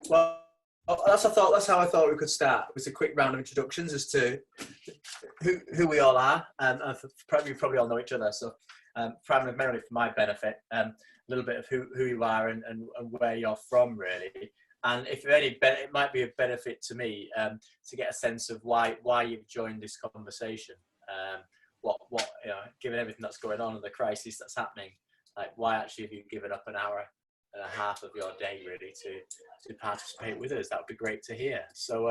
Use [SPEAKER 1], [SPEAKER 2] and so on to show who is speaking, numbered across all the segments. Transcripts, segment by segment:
[SPEAKER 1] Well, that's how I thought we could start. It was a quick round of introductions as to who we all are, and you probably all know each other. So, primarily for my benefit, a little bit of who you are and where you're from, really. And if any, it might be a benefit to me to get a sense of why you've joined this conversation. What given everything that's going on and the crisis that's happening, like why actually have you given up an hour and a half of your day really to participate with us? That would be great to hear. So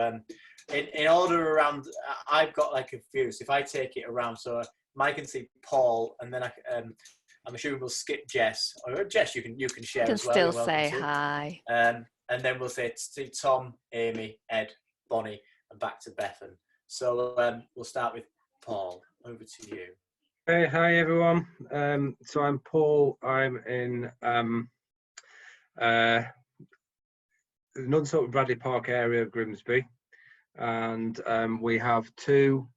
[SPEAKER 1] in order around, I've got like a few. So if I take it around, so Mike can see Paul, and then I'm assuming we'll skip Jess. Or Jess, you can share
[SPEAKER 2] you can
[SPEAKER 1] as well.
[SPEAKER 2] Still say hi.
[SPEAKER 1] And then we'll say to Tom, Amy, Ed, Bonnie, and back to Bethan. So we'll start with Paul. Over to you.
[SPEAKER 3] Hey, hi everyone. So I'm Paul. I'm in Nunsort Bradley Park area of Grimsby, and we have 2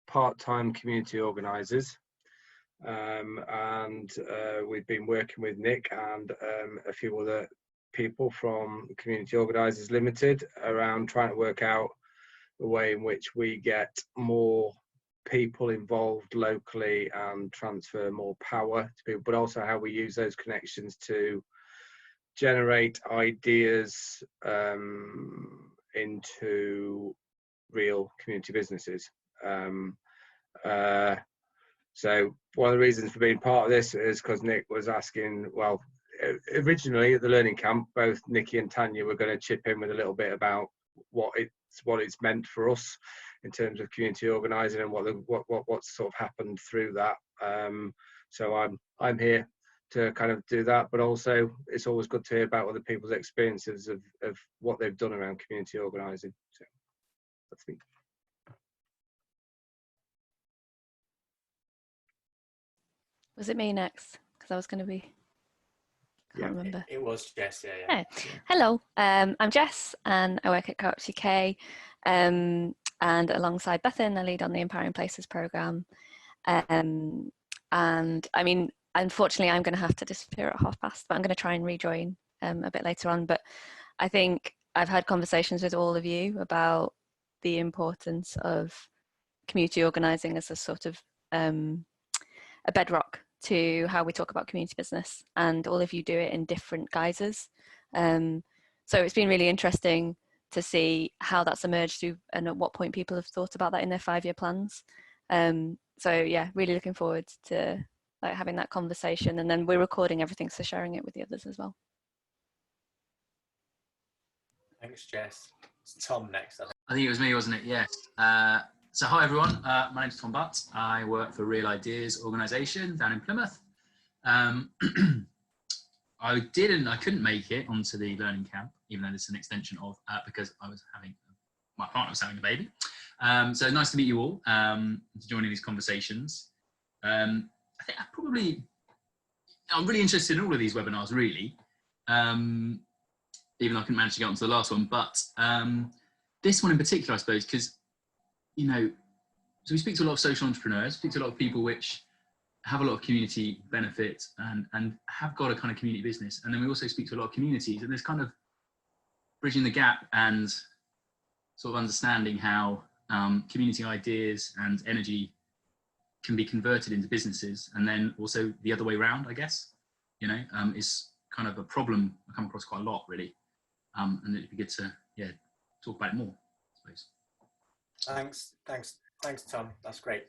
[SPEAKER 3] part-time community organisers, and we've been working with Nick and a few other people from Community Organisers Limited around trying to work out the way in which we get more people involved locally and transfer more power to people, but also how we use those connections to generate ideas into real community businesses. So one of the reasons for being part of this is because Nick was asking, well, originally at the learning camp, both Nikki and Tanya were going to chip in with a little bit about what it's meant for us in terms of community organising and what's sort of happened through that. So I'm here to kind of do that, but also it's always good to hear about other people's experiences of what they've done around community organising. So that's me.
[SPEAKER 2] Was it me next? Because I was going to be. Can't remember.
[SPEAKER 1] It was Jess. Yeah.
[SPEAKER 2] Hello, I'm Jess, and I work at Co-ops UK. And alongside Bethan, I lead on the Empowering Places programme. And I mean, unfortunately, I'm going to have to disappear at past, but I'm going to try and rejoin a bit later on. But I think I've had conversations with all of you about the importance of community organising as a sort of a bedrock to how we talk about community business, and all of you do it in different guises. So it's been really interesting to see how that's emerged through and at what point people have thought about that in their 5-year plans. So yeah, really looking forward to like having that conversation, and then we're recording everything, so sharing it with the others as well.
[SPEAKER 1] Thanks, Jess. It's Tom next.
[SPEAKER 4] I think it was me, wasn't it? Yes. So hi everyone, my name's Tom Butt. I work for Real Ideas Organisation down in Plymouth. I couldn't make it onto the learning camp, even though this is an extension of, because my partner was having a baby. So nice to meet you all, to join in these conversations. I think I'm really interested in all of these webinars, really. Even though I couldn't manage to get onto the last one, but this one in particular, I suppose, because, you know, so we speak to a lot of social entrepreneurs, speak to a lot of people which have a lot of community benefit and have got a kind of community business. And then we also speak to a lot of communities, and there's kind of bridging the gap and sort of understanding how community ideas and energy can be converted into businesses, and then also the other way around, I guess, you know, is kind of a problem I come across quite a lot, really. And it'd be good to, talk about it more, I suppose.
[SPEAKER 1] Thanks, Tom. That's great.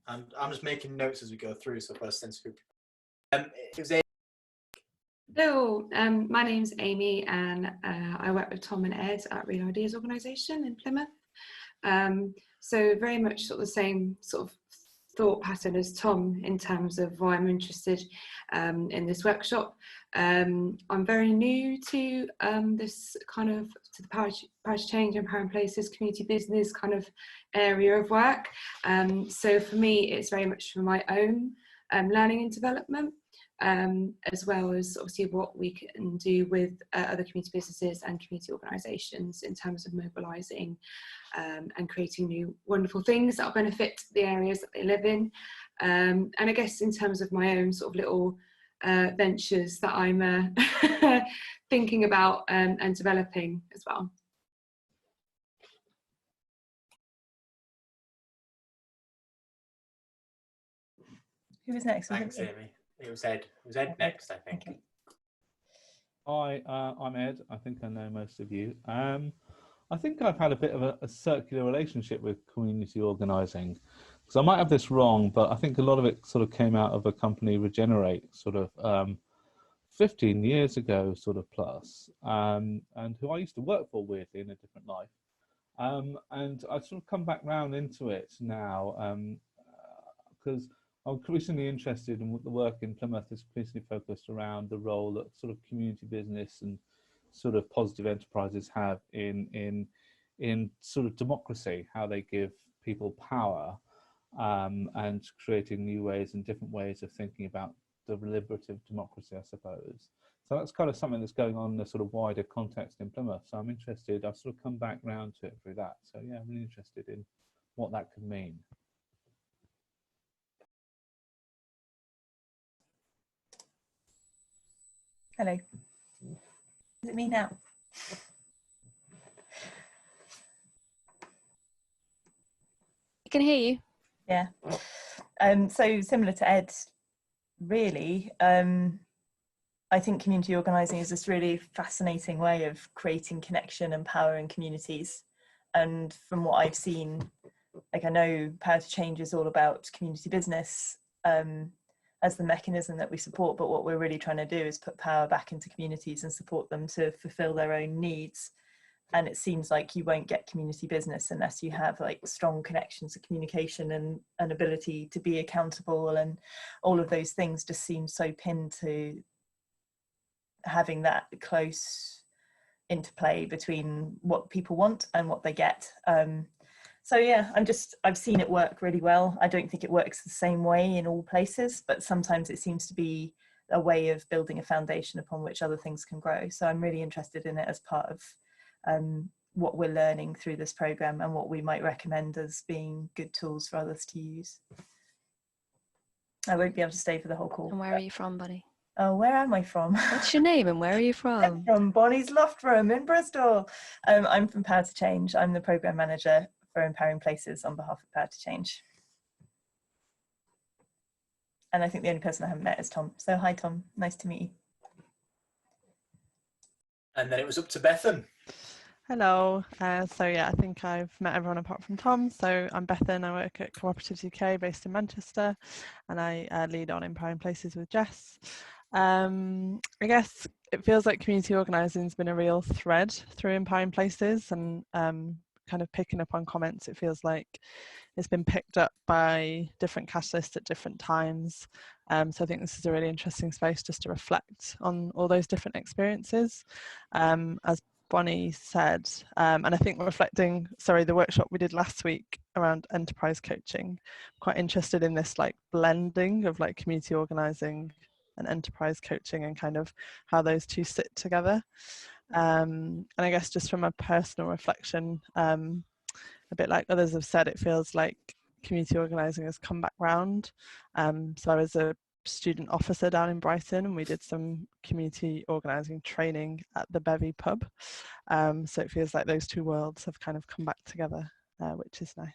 [SPEAKER 1] I'm just making notes as we go through, so I've got a sense of
[SPEAKER 5] Hello, my name's Amy, and I work with Tom and Ed at Real Ideas Organisation in Plymouth. So very much sort of the same sort of thought pattern as Tom in terms of why I'm interested in this workshop. I'm very new to this kind of, to the power to change, empowering places, community business kind of area of work. So for me, it's very much for my own learning and development, as well as obviously what we can do with other community businesses and community organisations in terms of mobilising and creating new wonderful things that will benefit the areas that they live in. And I guess in terms of my own sort of little ventures that I'm thinking about and developing as well.
[SPEAKER 6] Who was next?
[SPEAKER 1] Thanks, Amy. It was Ed. It was Ed next, I think.
[SPEAKER 6] Okay.
[SPEAKER 7] Hi, I'm Ed. I think I know most of you. I think I've had a bit of a circular relationship with community organising, because I might have this wrong, but I think a lot of it sort of came out of a company, Regenerate, sort of 15 years ago, sort of plus, and who I used to work for with in a different life. And I've sort of come back round into it now, because I'm increasingly interested in what the work in Plymouth is increasingly focused around the role that sort of community business and sort of positive enterprises have in sort of democracy, how they give people power, and creating new ways and different ways of thinking about the deliberative democracy, I suppose. So that's kind of something that's going on in a sort of wider context in Plymouth. So I'm interested, I've sort of come back round to it through that. So yeah, I'm really interested in what that could mean.
[SPEAKER 6] Hello. Is it me now?
[SPEAKER 2] I can hear you.
[SPEAKER 6] Yeah. So similar to Ed, really, I think community organising is this really fascinating way of creating connection and power in communities. And from what I've seen, like I know Power to Change is all about community business as the mechanism that we support, but what we're really trying to do is put power back into communities and support them to fulfil their own needs. And it seems like you won't get community business unless you have like strong connections to communication and an ability to be accountable, and all of those things just seem so pinned to having that close interplay between what people want and what they get. So yeah, I've seen it work really well. I don't think it works the same way in all places, but sometimes it seems to be a way of building a foundation upon which other things can grow. So I'm really interested in it as part of what we're learning through this program and what we might recommend as being good tools for others to use. I won't be able to stay for the whole call.
[SPEAKER 2] And where are you from, buddy?
[SPEAKER 6] Oh, where am I from?
[SPEAKER 2] What's your name and where are you from?
[SPEAKER 6] I'm from Bonnie's Loft Room in Bristol. I'm from Power to Change. I'm the program manager for Empowering Places on behalf of Power to Change. And I think the only person I haven't met is Tom. So hi, Tom. Nice to meet you.
[SPEAKER 1] And then it was up to Bethan.
[SPEAKER 8] Hello. So yeah, I think I've met everyone apart from Tom. So I'm Bethan. I work at Co-operatives UK based in Manchester, and I lead on Empowering Places with Jess. I guess it feels like community organising has been a real thread through Empowering Places, and kind of picking up on comments, it feels like it's been picked up by different catalysts at different times. So I think this is a really interesting space just to reflect on all those different experiences. As Bonnie said, and I think reflecting, the workshop we did last week around enterprise coaching, quite interested in this like blending of like community organising and enterprise coaching and kind of how those two sit together. And I guess just from a personal reflection, a bit like others have said, it feels like community organising has come back round. So I was a student officer down in Brighton, and we did some community organising training at the Bevy pub. So it feels like those two worlds have kind of come back together, which is nice.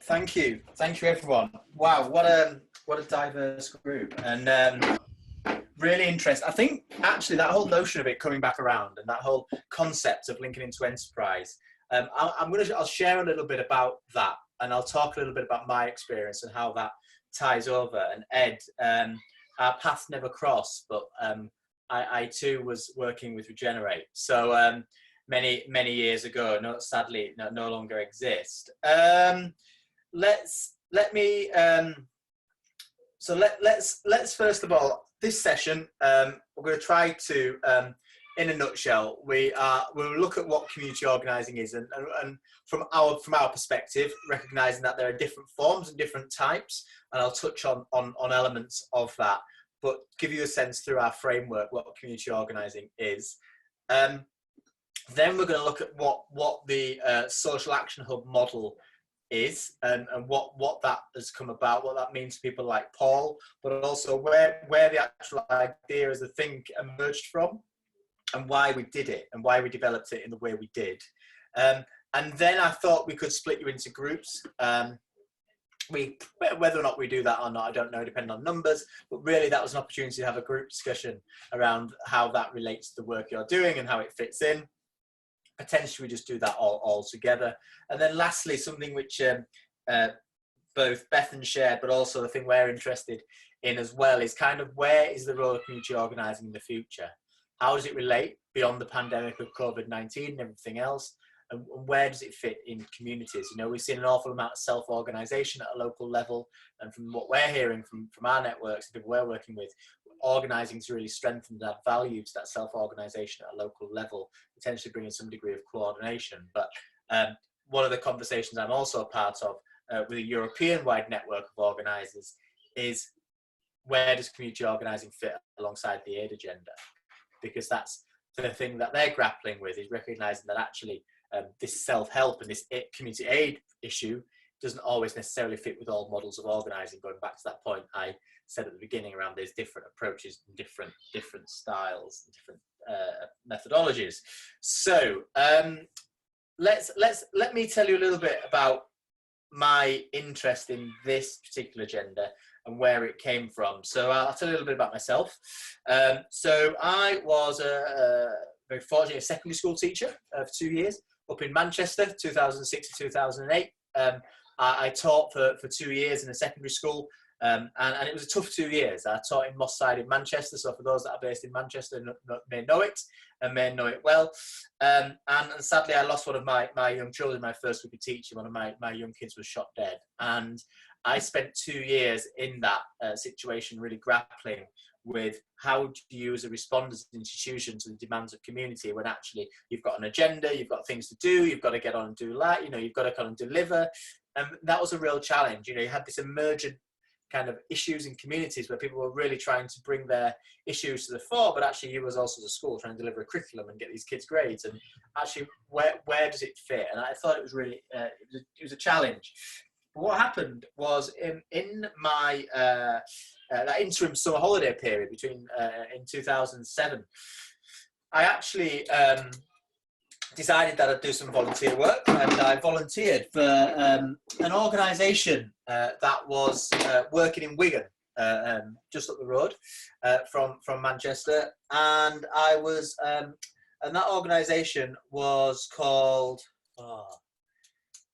[SPEAKER 1] Thank you everyone. Wow, what a diverse group, and really interesting. I think actually that whole notion of it coming back around and that whole concept of linking into enterprise, I'll share a little bit about that, and I'll talk a little bit about my experience and how that ties over. And Ed, our paths never crossed, but I too was working with Regenerate. So many years ago, sadly no longer exist. Let's first of all, this session we're going to try to, in a nutshell, we'll look at what community organising is, and from our perspective, recognising that there are different forms and different types, and I'll touch on elements of that, but give you a sense through our framework what community organising is. Then we're going to look at what the social action hub model is, and what that has come about, what that means to people like Paul, but also where the actual idea as a thing emerged from, and why we did it, and why we developed it in the way we did. And then I thought we could split you into groups. Whether or not we do that or not, I don't know, depending on numbers, but really that was an opportunity to have a group discussion around how that relates to the work you're doing and how it fits in. Potentially we just do that all together. And then lastly, something which both Bethan shared, but also the thing we're interested in as well, is kind of where is the role of community organising in the future? How does it relate beyond the pandemic of COVID-19 and everything else? And where does it fit in communities? You know, we've seen an awful amount of self-organisation at a local level, and from what we're hearing from our networks and people we're working with, organising has really strengthened that value to that self-organisation at a local level, potentially bringing some degree of coordination. But one of the conversations I'm also a part of with a European-wide network of organisers is, where does community organising fit alongside the aid agenda? Because that's the thing that they're grappling with, is recognising that actually this self-help and this community aid issue doesn't always necessarily fit with all models of organising. Going back to that point I said at the beginning around there's different approaches and different styles and different methodologies. So let me tell you a little bit about my interest in this particular agenda and where it came from. So I'll tell you a little bit about myself. So I was very fortunately a secondary school teacher for 2 years up in Manchester, 2006 to 2008. I taught for 2 years in a secondary school, and it was a tough 2 years. I taught in Moss Side in Manchester, so for those that are based in Manchester may know it and may know it well. And sadly, I lost one of my young children my first week of teaching. One of my young kids was shot dead, and I spent 2 years in that situation, really grappling with how do you as a responder institution to the demands of community, when actually you've got an agenda, you've got things to do, you've got to get on and do that, you know, you've got to kind of deliver. And that was a real challenge. You know, you had this emergent kind of issues in communities where people were really trying to bring their issues to the fore, but actually you was also the school trying to deliver a curriculum and get these kids grades, and actually where does it fit? And I thought it was really it was a challenge. But what happened was in my that interim summer holiday period between in 2007, I actually decided that I'd do some volunteer work, and I volunteered for an organisation that was working in Wigan, just up the road from Manchester, and I was and that organisation was called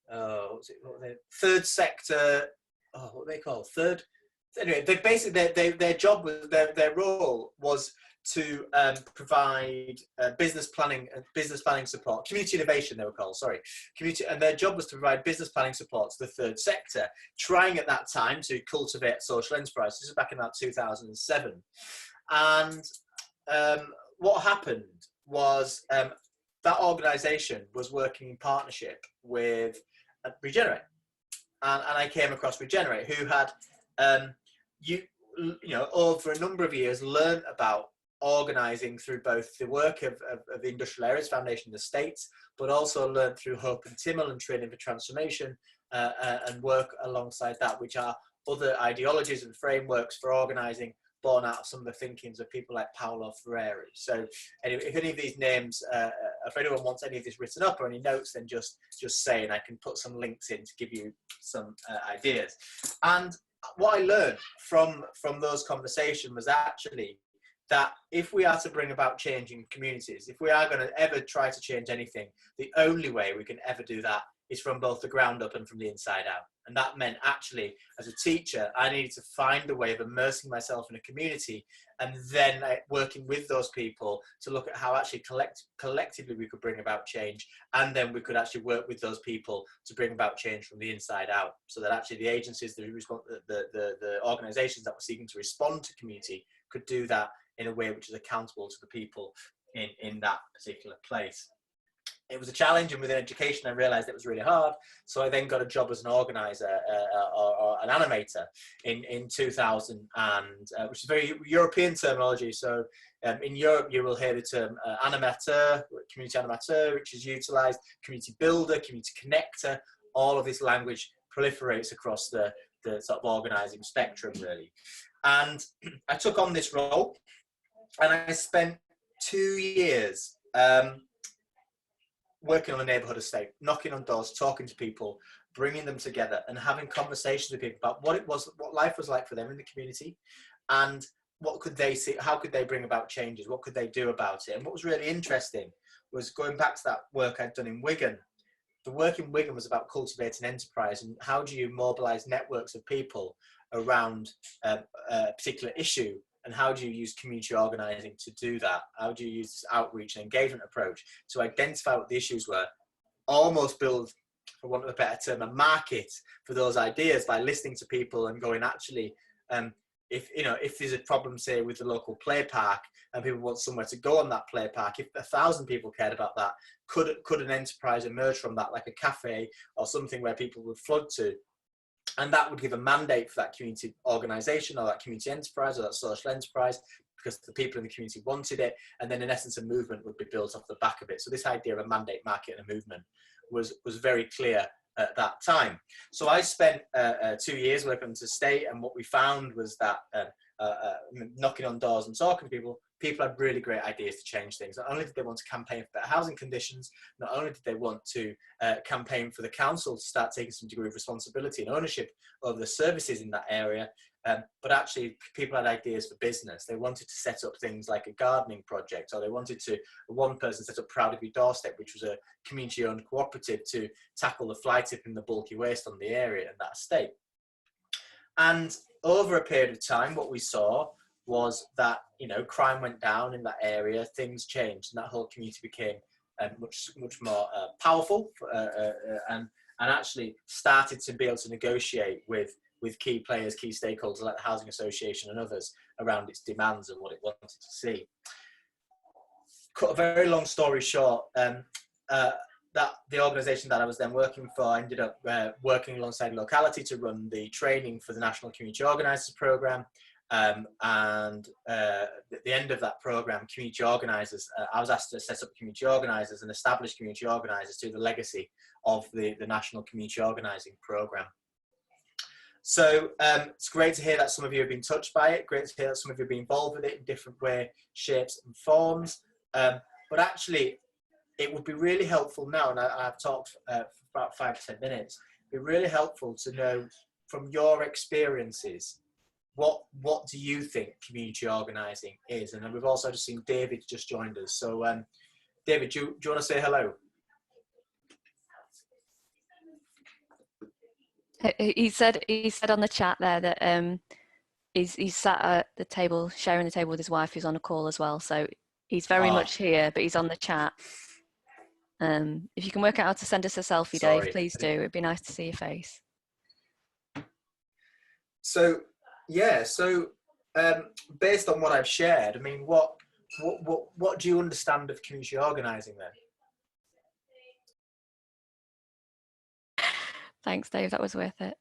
[SPEAKER 1] what's it called? Third Sector. Oh, what are they called? Third. Anyway, they basically their job was their role was to provide business planning support, community innovation they were called, sorry, community, and their job was to provide business planning support to the third sector, trying at that time to cultivate social enterprise. This is back in about 2007, and what happened was that organisation was working in partnership with Regenerate, and I came across Regenerate, who had you know, over a number of years learned about organising through both the work of the Industrial Areas Foundation in the States, but also learned through Hope and Timmel and Training for Transformation, and work alongside that, which are other ideologies and frameworks for organising born out of some of the thinkings of people like Paulo Freire. So anyway, if any of these names, if anyone wants any of this written up or any notes, then just say, and I can put some links in to give you some ideas. And what I learned from those conversations was actually that if we are to bring about change in communities, if we are going to ever try to change anything, the only way we can ever do that is from both the ground up and from the inside out. And that meant actually, as a teacher, I needed to find a way of immersing myself in a community and then working with those people to look at how actually collectively we could bring about change. And then we could actually work with those people to bring about change from the inside out, so that actually the agencies, the organisations that were seeking to respond to community could do that in a way which is accountable to the people in that particular place. it was a challenge, and within education I realized it was really hard, so I then got a job as an organizer or an animator in 2000, and which is very European terminology. So in Europe you will hear the term animateur, community animateur, which is utilized, community builder, community connector. All of this language proliferates across the sort of organizing spectrum, really. And I took on this role, and I spent 2 years working on a neighborhood estate, knocking on doors, talking to people, bringing them together and having conversations with people about what it was, what life was like for them in the community, and what could they see, how could they bring about changes, what could they do about it. And what was really interesting was going back to that work I'd done in Wigan. The work in Wigan was about cultivating enterprise, and how do you mobilize networks of people around a particular issue, and how do you use community organizing to do that? How do you use this outreach and engagement approach to identify what the issues were, almost build, for want of a better term, a market for those ideas by listening to people and going, actually, if there's a problem, say, with the local play park, and people want somewhere to go on that play park, if 1,000 people cared about that, could an enterprise emerge from that, like a cafe or something where people would flood to? And that would give a mandate for that community organisation or that community enterprise or that social enterprise, because the people in the community wanted it. And then in essence, a movement would be built off the back of it. So this idea of a mandate, market and a movement was very clear at that time. So I spent 2 years working on this estate, and what we found was that knocking on doors and talking to people had really great ideas to change things. Not only did they want to campaign for better housing conditions, not only did they want to campaign for the council to start taking some degree of responsibility and ownership over the services in that area, but actually people had ideas for business. They wanted to set up things like a gardening project, or they wanted to, one person set up Proud of Your Doorstep, which was a community-owned cooperative to tackle the fly tip and the bulky waste on the area and that estate. And over a period of time, what we saw was that, crime went down in that area, things changed, and that whole community became much more powerful, and actually started to be able to negotiate with key players, key stakeholders like the Housing Association and others around its demands and what it wanted to see. Cut a very long story short, that the organisation that I was then working for ended up working alongside locality to run the training for the National Community Organisers programme. And at the end of that programme, community organisers, I was asked to set up community organisers and establish community organisers to the legacy of the National Community Organising programme. So it's great to hear that some of you have been touched by it, great to hear that some of you have been involved with it in different ways, shapes and forms. But actually, it would be really helpful now, and I've talked for about 5 to 10 minutes, it'd be really helpful to know from your experiences, what do you think community organising is? And then we've also just seen David just joined us. So David, do you want to say hello?
[SPEAKER 2] He said on the chat there that he's sat at the table, sharing the table with his wife, who's on a call as well. So he's very much here, but he's on the chat. If you can work out how to send us a selfie,
[SPEAKER 1] Sorry,
[SPEAKER 2] Dave, please do. It'd be nice to see your face.
[SPEAKER 1] So yeah, so based on what I've shared, I mean, what do you understand of community organising then?
[SPEAKER 2] Thanks, Dave. That was worth it.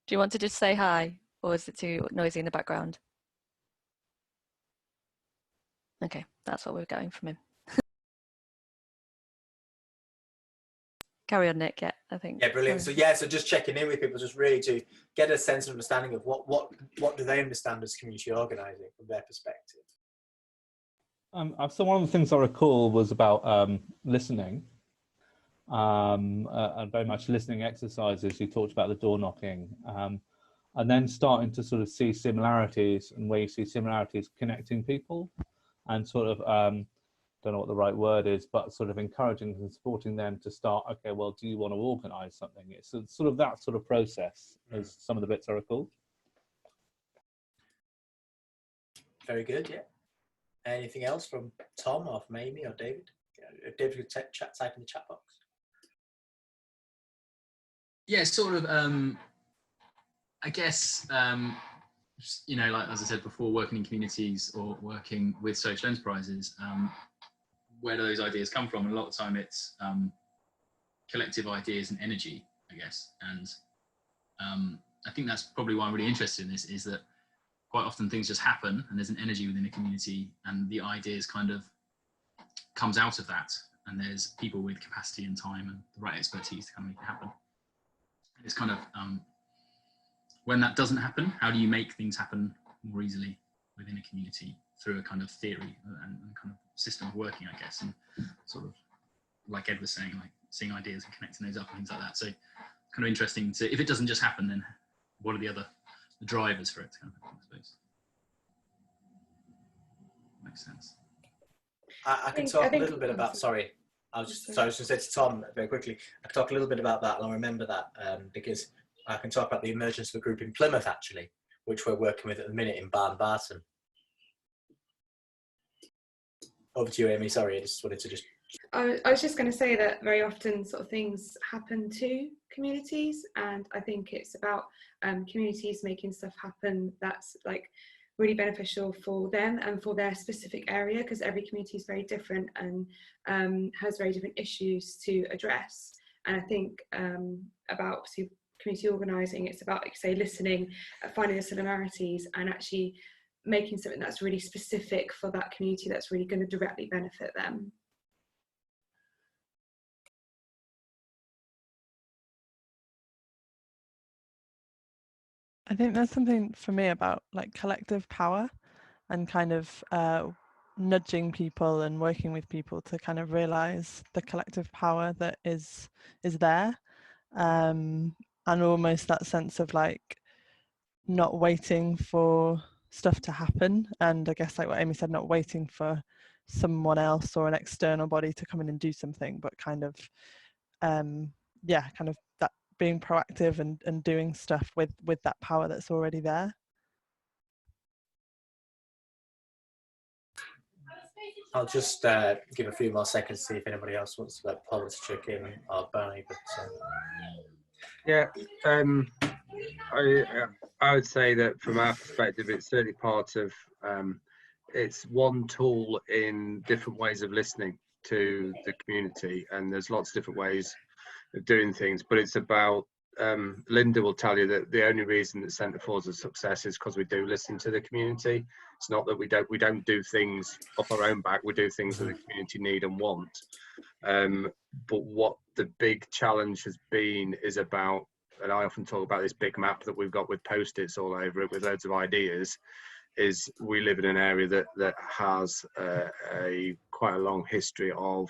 [SPEAKER 2] Do you want to just say hi, or is it too noisy in the background? Okay, that's what we're getting from him. Carry on, Nick. Yeah, I think.
[SPEAKER 1] Yeah, brilliant. So yeah, so just checking in with people, just really to get a sense of understanding of what do they understand as community organising from their perspective.
[SPEAKER 7] So one of the things I recall was about listening, and very much listening exercises. You talked about the door knocking, and then starting to sort of see similarities, and where you see similarities connecting people, and sort of don't know what the right word is, but sort of encouraging and supporting them to start, okay, well, do you want to organise something? It's sort of that sort of process as some of the bits I recall.
[SPEAKER 1] Very good, yeah. Anything else from Tom or from Amy or David? Yeah, David could type in the chat box.
[SPEAKER 4] Yeah, sort of, I guess, like as I said before, working in communities or working with social enterprises, where do those ideas come from? And a lot of the time it's collective ideas and energy, I guess. And I think that's probably why I'm really interested in this, is that quite often things just happen and there's an energy within a community and the ideas kind of comes out of that, and there's people with capacity and time and the right expertise to kind of make it happen. It's kind of when that doesn't happen, how do you make things happen more easily within a community through a kind of theory and kind of system of working, I guess, and sort of like Ed was saying, like seeing ideas and connecting those up and things like that. So kind of interesting to, if it doesn't just happen, then what are the other drivers for it to kind of happen, I suppose. Makes sense.
[SPEAKER 1] I can talk a little bit about, sorry, I was just going to say to Tom very quickly, I can talk a little bit about that, and I'll remember that because I can talk about the emergence of a group in Plymouth, actually, which we're working with at the minute in Barton. Over to you, Amy. Sorry, I just wanted to just...
[SPEAKER 5] I was just going to say that very often sort of things happen to communities, and I think it's about communities making stuff happen that's like really beneficial for them and for their specific area, because every community is very different and has very different issues to address. And I think about community organising, it's about, like, say, listening, finding the similarities and actually making something that's really specific for that community that's really going to directly benefit them.
[SPEAKER 8] I think there's something for me about like collective power and kind of nudging people and working with people to kind of realize the collective power that is there, and almost that sense of like not waiting for stuff to happen, and I guess like what Amy said, not waiting for someone else or an external body to come in and do something, but kind of yeah, kind of that being proactive and doing stuff with that power that's already there.
[SPEAKER 1] I'll just give a few more seconds to see if anybody else wants to Paul to check in or Barney. But
[SPEAKER 3] yeah, I would say that from our perspective, it's certainly part of it's one tool in different ways of listening to the community, and there's lots of different ways of doing things, but it's about Linda will tell you that the only reason that Centre for is a success is because we do listen to the community. It's not that we don't do things off our own back, we do things that the community need and want. But what the big challenge has been is about, and I often talk about this big map that we've got with post-its all over it with loads of ideas, is we live in an area that has a quite a long history of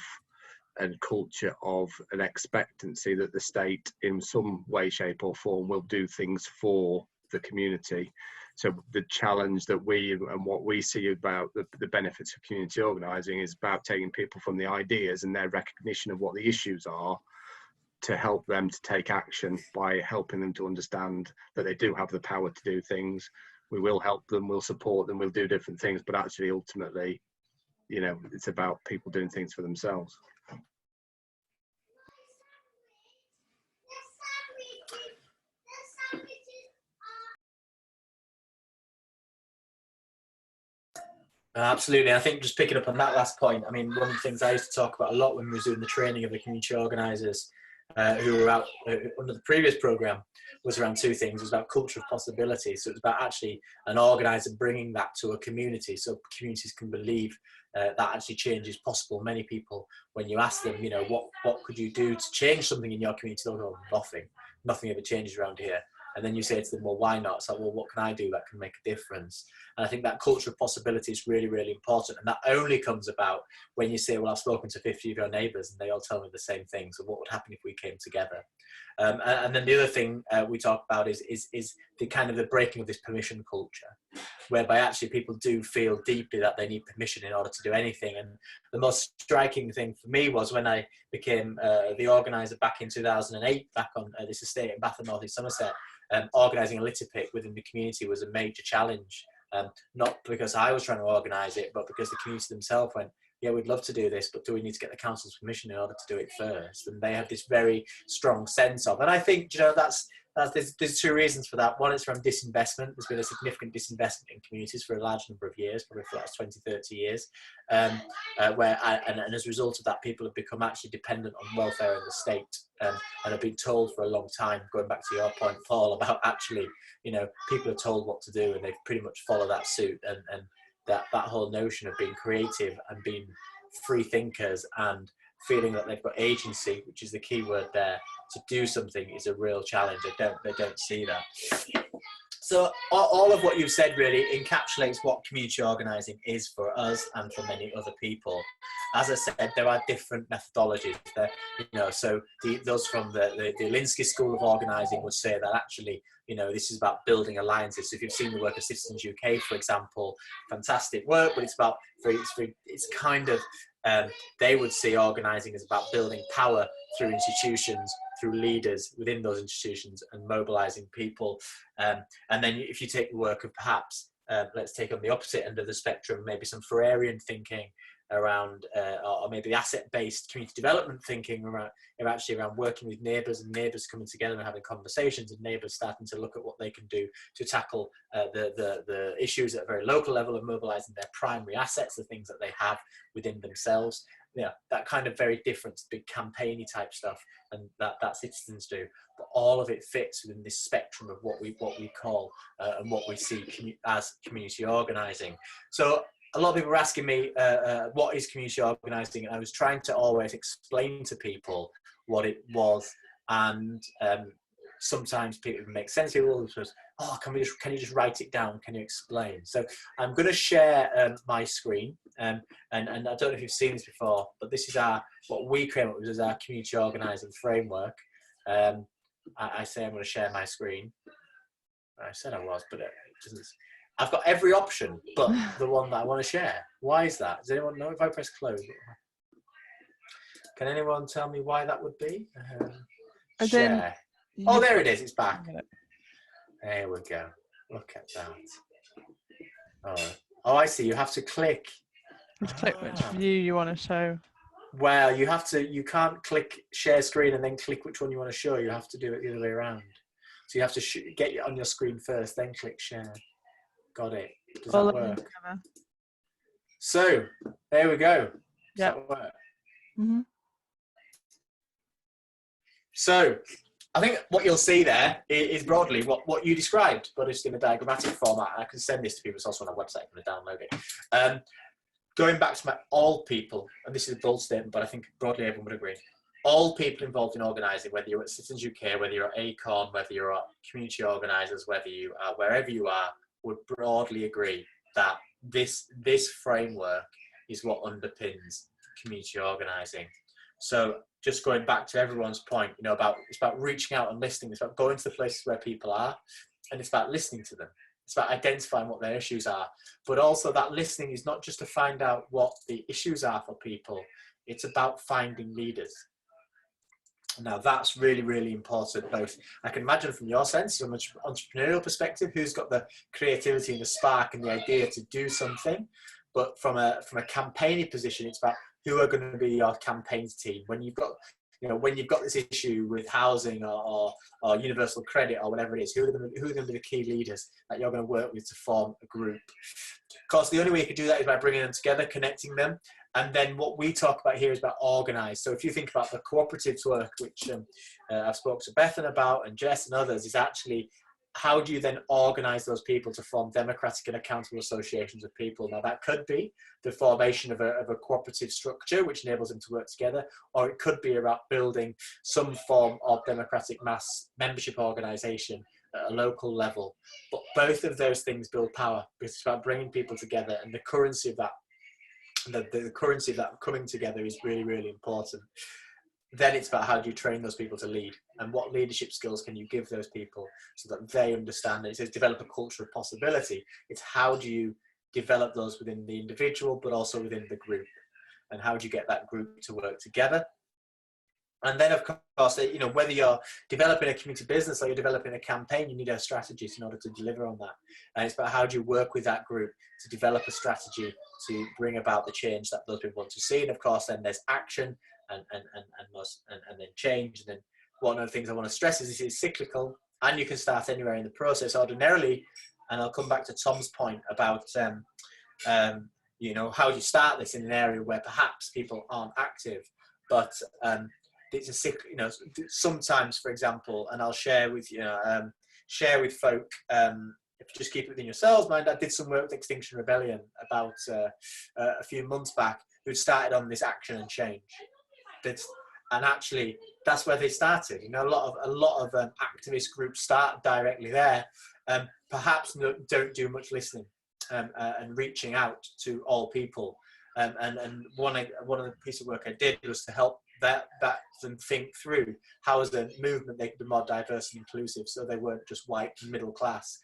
[SPEAKER 3] and culture of an expectancy that the state in some way, shape or form will do things for the community. So the challenge that we and what we see about the benefits of community organising is about taking people from the ideas and their recognition of what the issues are to help them to take action by helping them to understand that they do have the power to do things. We will help them, we'll support them, we'll do different things, but actually ultimately, you know, it's about people doing things for themselves.
[SPEAKER 1] Absolutely. I think just picking up on that last point, I mean, one of the things I used to talk about a lot when we were doing the training of the community organisers who were out under the previous programme was around two things. It was about culture of possibility. So it's about actually an organiser bringing that to a community so communities can believe that actually change is possible. Many people, when you ask them, you know, what could you do to change something in your community, they'll go, nothing ever changes around here. And then you say to them, well, why not? It's like, well, what can I do that can make a difference? And I think that culture of possibility is really, really important. And that only comes about when you say, well, I've spoken to 50 of your neighbours and they all tell me the same thing. So what would happen if we came together? And then the other thing we talk about is the kind of the breaking of this permission culture, whereby actually people do feel deeply that they need permission in order to do anything. And the most striking thing for me was when I became the organiser back in 2008, back on this estate in Bath and North East Somerset. Organising a litter pick within the community was a major challenge, not because I was trying to organise it, but because the community themselves went, yeah, we'd love to do this, but do we need to get the council's permission in order to do it first? And they have this very strong sense of, and I think, you know, there's two reasons for that. One is from disinvestment. There's been a significant disinvestment in communities for a large number of years, probably for the last 20, 30 years, and as a result of that, people have become actually dependent on welfare in the state, and have been told for a long time, going back to your point, Paul, about actually, you know, people are told what to do and they pretty much follow that suit, and that whole notion of being creative and being free thinkers and feeling that they've got agency, which is the key word there, to do something is a real challenge. They don't see that. So all of what you've said really encapsulates what community organising is for us and for many other people. As I said, there are different methodologies there, you know, so those from the Alinsky School of Organising would say that actually, you know, this is about building alliances. So if you've seen the work of Citizens UK, for example, fantastic work, but it's kind of, they would see organising as about building power through institutions, through leaders within those institutions, and mobilising people. And then if you take the work of perhaps, let's take on the opposite end of the spectrum, maybe some Ferrerian thinking around, or maybe asset-based community development thinking around working with neighbours, and neighbours coming together and having conversations, and neighbours starting to look at what they can do to tackle the issues at a very local level of mobilising their primary assets, the things that they have within themselves. Yeah, that kind of very different, big campaigny type stuff, and that citizens do. But all of it fits within this spectrum of what we call and what we see as community organising. So a lot of people were asking me, what is community organising? And I was trying to always explain to people what it was, and sometimes people make sense. People just, oh, can you just write it down? Can you explain? So I'm going to share my screen, and I don't know if you've seen this before, but this is what we came up with as our community organising framework. I say I'm going to share my screen. I said I was, but it doesn't. I've got every option but the one that I want to share. Why is that? Does anyone know? If I press close, can anyone tell me why that would be? Share. Oh, there it is. It's back. There we go. Look at that. Oh, I see. You have to click.
[SPEAKER 8] Just click which view you want to show.
[SPEAKER 1] Well, you can't click share screen and then click which one you want to show. You have to do it the other way around. So you have to get it on your screen first, then click share. Got it. Does that work? So there we go. Does that work?
[SPEAKER 8] Mm-hmm.
[SPEAKER 1] So I think what you'll see there is broadly what you described, but just in a diagrammatic format. I can send this to people. It's also on our website. I'm going to download it. Going back to all people, and this is a bold statement, but I think broadly everyone would agree. All people involved in organising, whether you're at Citizens UK, whether you're at Acorn, whether you're at community organisers, whether you are wherever you are, would broadly agree that this framework is what underpins community organising. So just going back to everyone's point, you know, it's about reaching out and listening. It's about going to the places where people are, and it's about listening to them. It's about identifying what their issues are, but also that listening is not just to find out what the issues are for people. It's about finding leaders. Now that's really, really important. Both, I can imagine from your sense, from an entrepreneurial perspective, who's got the creativity and the spark and the idea to do something. But from a campaigning position, it's about who are going to be your campaigns team when you've got this issue with housing or universal credit or whatever it is. Who are going to be the key leaders that you're going to work with to form a group? Of course, the only way you can do that is by bringing them together, connecting them. And then what we talk about here is about organise. So if you think about the cooperatives work, which I've spoken to Bethan about, and Jess and others, is actually how do you then organise those people to form democratic and accountable associations of people? Now that could be the formation of a cooperative structure which enables them to work together, or it could be about building some form of democratic mass membership organisation at a local level. But both of those things build power, because it's about bringing people together, and the currency of that, the currency of that coming together is really, really important. Then it's about how do you train those people to lead, and what leadership skills can you give those people so that they understand it. It says develop a culture of possibility. It's how do you develop those within the individual, but also within the group, and how do you get that group to work together? And then, of course, you know, whether you're developing a community business or you're developing a campaign, you need a strategy in order to deliver on that. And it's about how do you work with that group to develop a strategy to bring about the change that those people want to see. And of course, then there's action and then change. And then one of the things I want to stress is this is cyclical, and you can start anywhere in the process. Ordinarily, and I'll come back to Tom's point about you know, how you start this in an area where perhaps people aren't active, but it's a, you know, sometimes, for example, and I'll share with you, share with folk, if you just keep it within yourselves, mind, I did some work with Extinction Rebellion about a few months back, who'd started on this action and change. And actually, that's where they started. You know, a lot of activist groups start directly there, perhaps don't do much listening and reaching out to all people. And one of the pieces of work I did was to help them think through how as a movement they could be more diverse and inclusive, so they weren't just white and middle class.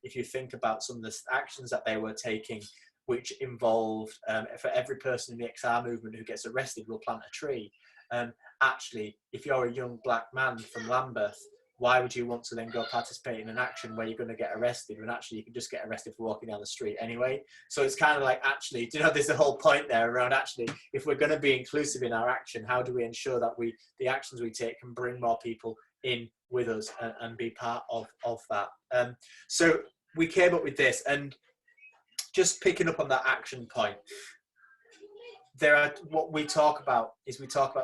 [SPEAKER 1] If you think about some of the actions that they were taking, which involved for every person in the XR movement who gets arrested, we'll plant a tree. Actually, if you're a young black man from Lambeth, why would you want to then go participate in an action where you're going to get arrested when actually you can just get arrested for walking down the street anyway? So it's kind of like, actually, you know, there's a whole point there around actually, if we're going to be inclusive in our action, how do we ensure that the actions we take can bring more people in with us and be part of that? So we came up with this, and just picking up on that action point, what we talk about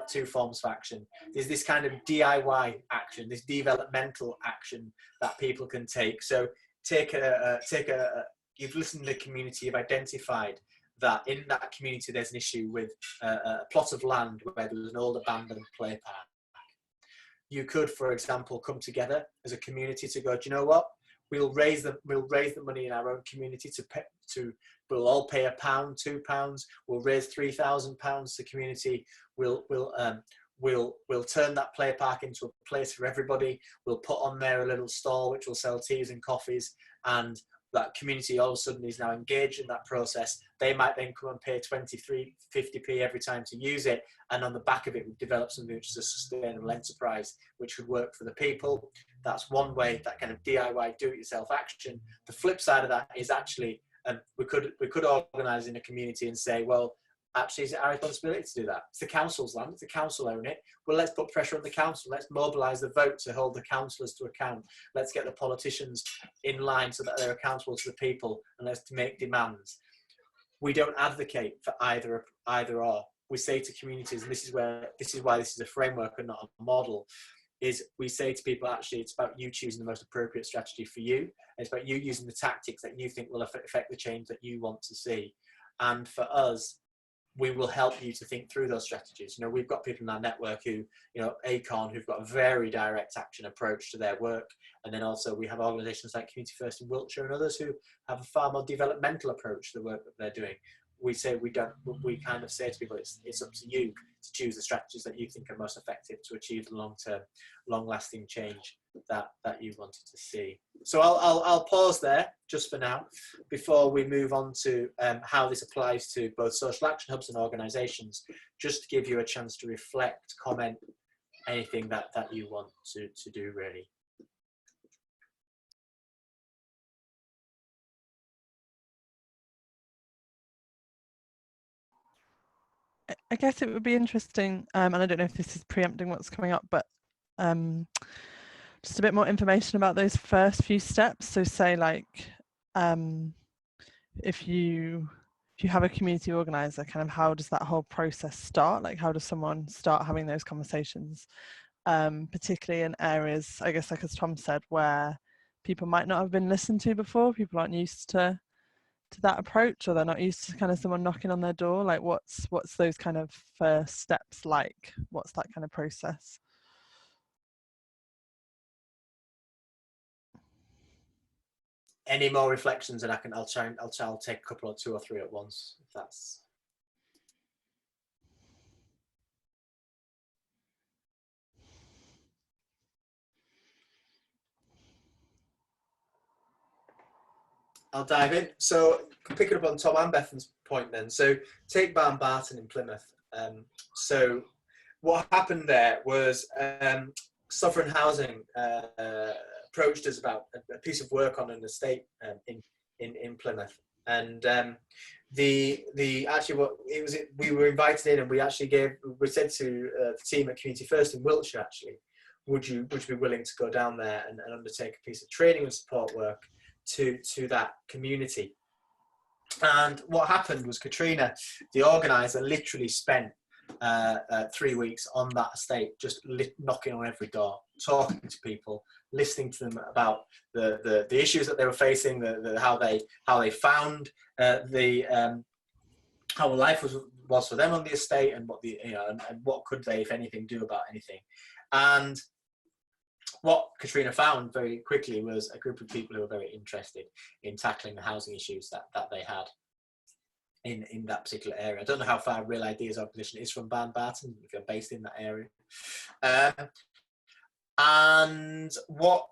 [SPEAKER 1] two forms of action. There's this kind of DIY action, this developmental action that people can take. So you've listened to the community, you've identified that in that community there's an issue with a plot of land where there was an old abandoned play park. You could, for example, come together as a community to go, do you know what? We'll raise the money in our own community we'll all pay £1, £2. We'll raise £3,000 to community. We'll turn that play park into a place for everybody. We'll put on there a little stall which will sell teas and coffees, and that community all of a sudden is now engaged in that process. They might then come and pay 23, 50p every time to use it, and on the back of it we've developed something which is a sustainable enterprise which would work for the people. That's one way, that kind of DIY do-it-yourself action. The flip side of that is actually we could organise in a community and say, well, actually, is it our responsibility to do that? It's the council's land, it's the council own it. Well, let's put pressure on the council. Let's mobilise the vote to hold the councillors to account. Let's get the politicians in line so that they're accountable to the people, and let's make demands. We don't advocate for either or. We say to communities, and this is why this is a framework and not a model, is we say to people, actually, it's about you choosing the most appropriate strategy for you. It's about you using the tactics that you think will affect the change that you want to see. And for us, we will help you to think through those strategies. You know, we've got people in our network who, you know, Acorn, who've got a very direct action approach to their work. And then also we have organisations like Community First in Wiltshire and others who have a far more developmental approach to the work that they're doing. We kind of say to people, it's up to you to choose the strategies that you think are most effective to achieve the long-term, long-lasting change that you wanted to see. So I'll pause there just for now before we move on to how this applies to both social action hubs and organisations, just to give you a chance to reflect, comment, anything that you want to do really.
[SPEAKER 8] I guess it would be interesting, and I don't know if this is preempting what's coming up, but just a bit more information about those first few steps. So say like, if you have a community organizer, kind of how does that whole process start? Like how does someone start having those conversations, particularly in areas, I guess, like as Tom said, where people might not have been listened to before, people aren't used to that approach, or they're not used to kind of someone knocking on their door. Like what's those kind of first steps like? What's that kind of process?
[SPEAKER 1] Any more reflections, and I'll take a couple or two or three at once, if that's. I'll dive in. So picking up on Tom and Bethan's point then. So take Barnbarton in Plymouth. So what happened there was Sovereign Housing approached us about a piece of work on an estate in Plymouth, and actually what it was, we were invited in, and we said to the team at Community First in Wiltshire, actually, would you be willing to go down there and undertake a piece of training and support work to that community? And what happened was Katrina, the organizer, literally spent 3 weeks on that estate, just knocking on every door, talking to people, listening to them about the issues that they were facing, how they found how life was for them on the estate, and and what could they, if anything, do about anything. And what Katrina found very quickly was a group of people who were very interested in tackling the housing issues that they had in that particular area. I don't know how far Real Ideas Opposition is from Barton, if you're based in that area. And what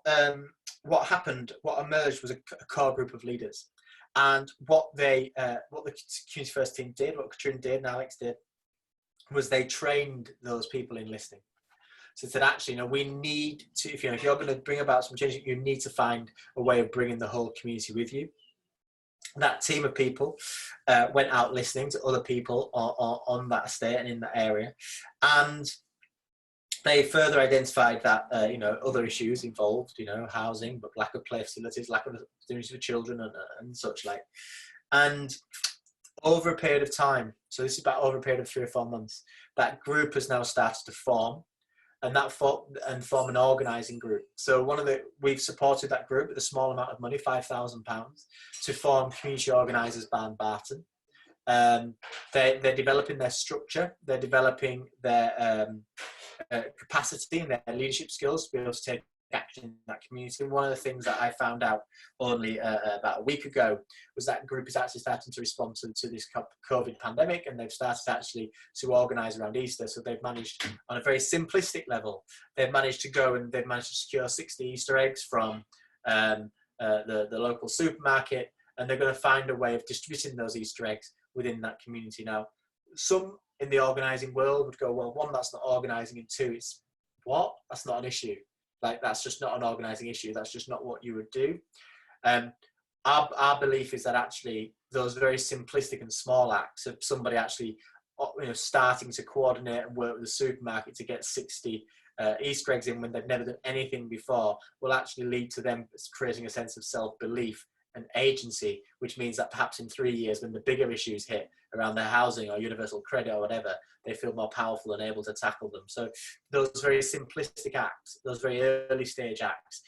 [SPEAKER 1] happened, what emerged was a core group of leaders. And what the Community First team did, what Katrina did and Alex did, was they trained those people in listening. So said, actually, we need to, if you're going to bring about some change, you need to find a way of bringing the whole community with you. That team of people went out listening to other people on that estate and in that area, and they further identified that other issues involved, housing, but lack of play facilities, lack of opportunities for children and such like. And over a period of time, so this is about over a period of 3 or 4 months, that group has now started to form. And form an organising group. So we've supported that group with a small amount of money, £5,000, to form Community Organisers Barton. They're developing their structure, they're developing their capacity and their leadership skills to be able to take action in that community. And one of the things that I found out only about a week ago was that group is actually starting to respond to this COVID pandemic, and they've started actually to organise around Easter. So they've managed, on a very simplistic level, they've managed to go and they've managed to secure 60 Easter eggs from the local supermarket, and they're going to find a way of distributing those Easter eggs within that community. Now, some in the organising world would go, well, one, that's not organising, and two, it's what? That's not an issue. Like, that's just not an organising issue. That's just not what you would do. Our belief is that actually those very simplistic and small acts of somebody actually starting to coordinate and work with the supermarket to get 60 Easter eggs in when they've never done anything before will actually lead to them creating a sense of self-belief and agency, which means that perhaps in 3 years, when the bigger issues hit around their housing or universal credit or whatever, they feel more powerful and able to tackle them. So those very simplistic acts, those very early stage acts,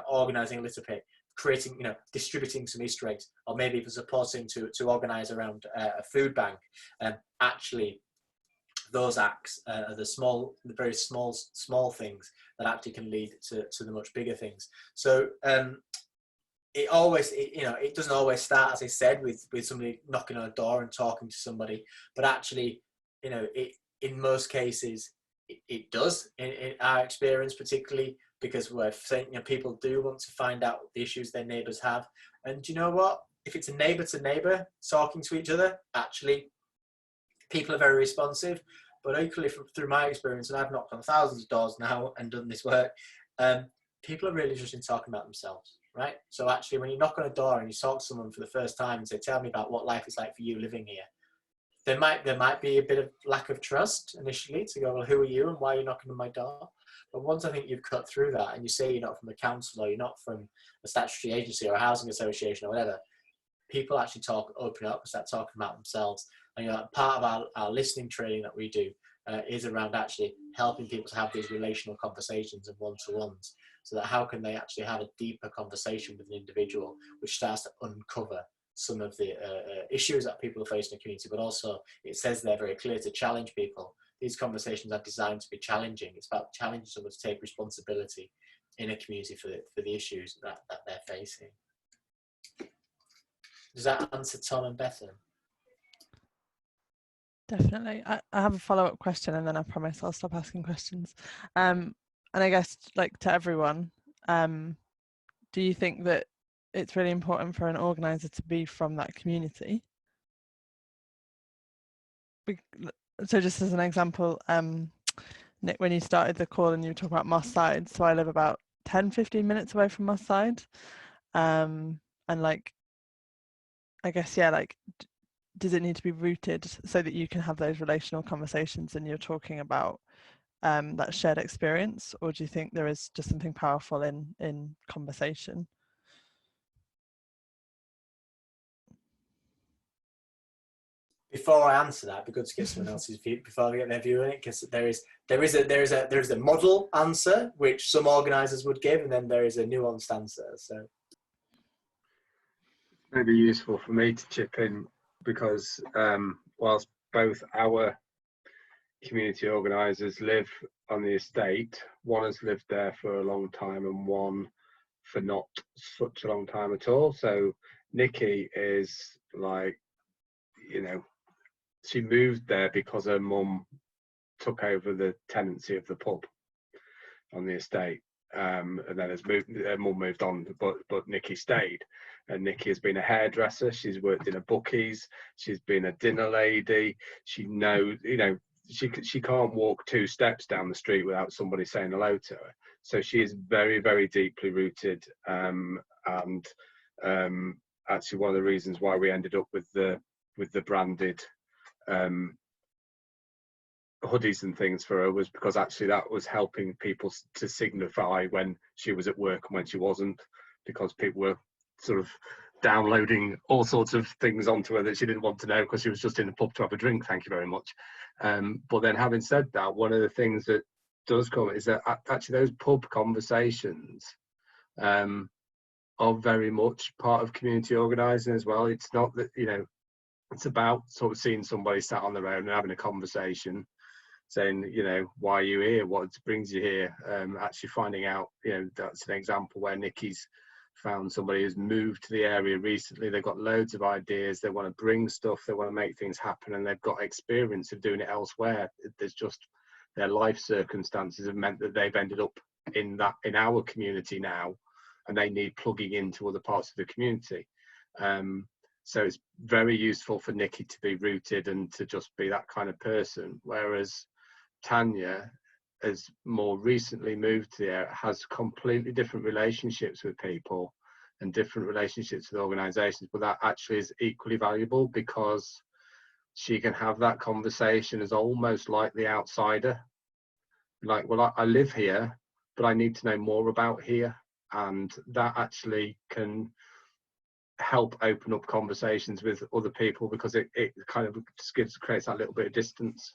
[SPEAKER 1] organising a little bit, creating, distributing some Easter eggs, or maybe even supporting to organise around a food bank, actually those acts are the very small things that actually can lead to the much bigger things. So it doesn't always start, as I said, with somebody knocking on a door and talking to somebody, but actually, in most cases, it does, in our experience, particularly because we're saying, people do want to find out the issues their neighbours have. And you know what? If it's a neighbour to neighbour talking to each other, actually, people are very responsive. But equally, through my experience, and I've knocked on thousands of doors now and done this work, people are really interested in talking about themselves. Right? So actually, when you knock on a door and you talk to someone for the first time and say, tell me about what life is like for you living here, there might be a bit of lack of trust initially to go, well, who are you and why are you knocking on my door? But once I think you've cut through that and you say you're not from a council or you're not from a statutory agency or a housing association or whatever, people actually open up and start talking about themselves. And part of our listening training that we do is around actually helping people to have these relational conversations and one-to-ones. So that how can they actually have a deeper conversation with an individual, which starts to uncover some of the issues that people are facing in the community, but also it says they're very clear to challenge people. These conversations are designed to be challenging. It's about challenging someone to take responsibility in a community for the issues that they're facing. Does that answer Tom and Bethan?
[SPEAKER 8] Definitely. I have a follow-up question, and then I promise I'll stop asking questions. And I guess, like, to everyone, do you think that it's really important for an organizer to be from that community? So just as an example, Nick, when you started the call and you talk about Moss Side, so I live about 10-15 minutes away from Moss Side, and like, I guess, yeah, like, does it need to be rooted so that you can have those relational conversations and you're talking about that shared experience, or do you think there is just something powerful in conversation?
[SPEAKER 1] Before I answer that, it'd be good to get someone else's view before I get their view on it, because there is a model answer which some organisers would give, and then there is a nuanced answer. So
[SPEAKER 3] Maybe useful for me to chip in, because whilst both our community organisers live on the estate, one has lived there for a long time and one for not such a long time at all. So Nikki is like, you know, she moved there because her mum took over the tenancy of the pub on the estate, and then her mum moved on, but Nikki stayed. And Nikki has been a hairdresser, she's worked in a bookies, she's been a dinner lady. She knows, you know, she can't walk 2 steps down the street without somebody saying hello to her. So she is very, very deeply rooted, and actually one of the reasons why we ended up with the branded hoodies and things for her was because actually that was helping people to signify when she was at work and when she wasn't, because people were sort of downloading all sorts of things onto her that she didn't want to know because she was just in the pub to have a drink, thank you very much. But then having said that, one of the things that does come is that actually those pub conversations are very much part of community organising as well. It's not that, you know, it's about sort of seeing somebody sat on their own and having a conversation, saying, you know, why are you here? What brings you here? Actually finding out, you know, that's an example where Nikki's found somebody who's moved to the area recently. They've got loads of ideas. They want to bring stuff. They want to make things happen, and they've got experience of doing it elsewhere. There's just their life circumstances have meant that they've ended up in our community now, and they need plugging into other parts of the community. So it's very useful for Nikki to be rooted and to just be that kind of person. Whereas Tanya has more recently moved to the area, has completely different relationships with people and different relationships with organisations, but that actually is equally valuable because she can have that conversation as almost like the outsider. Like, well, I live here, but I need to know more about here. And that actually can help open up conversations with other people because it kind of just creates that little bit of distance.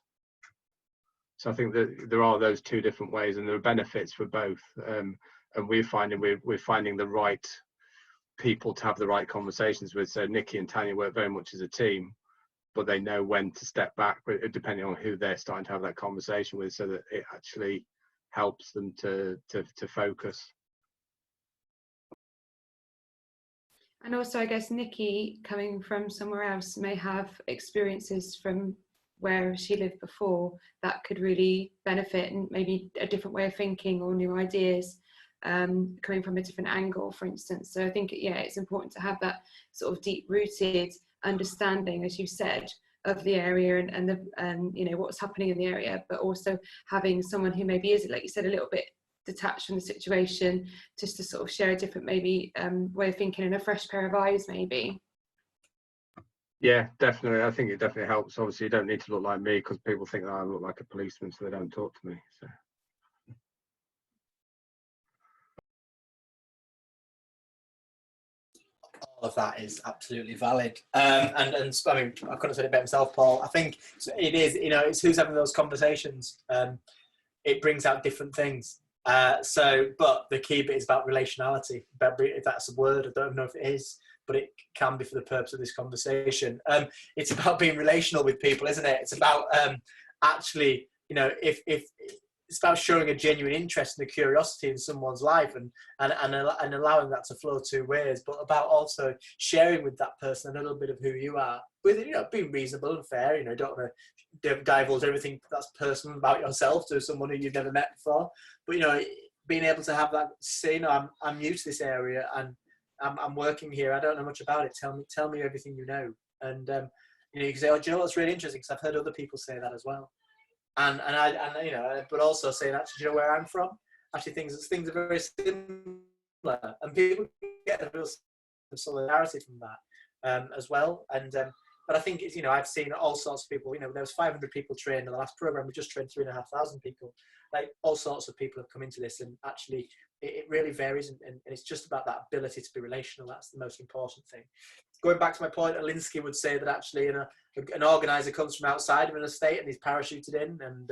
[SPEAKER 3] So I think that there are those 2 different ways, and there are benefits for both. And we're finding the right people to have the right conversations with. So Nikki and Tanya work very much as a team, but they know when to step back depending on who they're starting to have that conversation with, so that it actually helps them to focus.
[SPEAKER 5] And also, I guess Nikki, coming from somewhere else, may have experiences from where she lived before that could really benefit, and maybe a different way of thinking or new ideas coming from a different angle, for instance. So I think, yeah, it's important to have that sort of deep-rooted understanding, as you said, of the area and you know, what's happening in the area, but also having someone who maybe is, like you said, a little bit detached from the situation, just to sort of share a different maybe way of thinking and a fresh pair of eyes maybe.
[SPEAKER 3] Yeah, definitely. I think it definitely helps. Obviously you don't need to look like me because people think that I look like a policeman, so they don't talk to me. So
[SPEAKER 1] all of that is absolutely valid. And I mean, I couldn't have said it better myself, Paul. I think it is, you know, it's who's having those conversations. It brings out different things. But the key bit is about relationality. If that's a word, I don't know if it is, but it can be for the purpose of this conversation. It's about being relational with people, isn't it? It's about actually, you know, if it's about showing a genuine interest and a curiosity in someone's life and allowing that to flow 2 ways, but about also sharing with that person a little bit of who you are, with, you know, being reasonable and fair. You know, don't want to divulge everything that's personal about yourself to someone who you've never met before. But, you know, being able to have that, say, you know, I'm new to this area and I'm working here. I don't know much about it. Tell me everything you know. And you know, you can say, oh, do you know what's really interesting? Because I've heard other people say that as well. and you know, but also saying, actually, you know where I'm from? Actually, things are very similar, and people get a real solidarity from that as well. And but I think it's, you know, I've seen all sorts of people. You know, there was 500 people trained in the last program. We just trained 3,500 people. Like, all sorts of people have come into this, and actually it really varies, and it's just about that ability to be relational. That's the most important thing. Going back to my point, Alinsky would say that actually, you know, an organizer comes from outside of an estate and he's parachuted in, and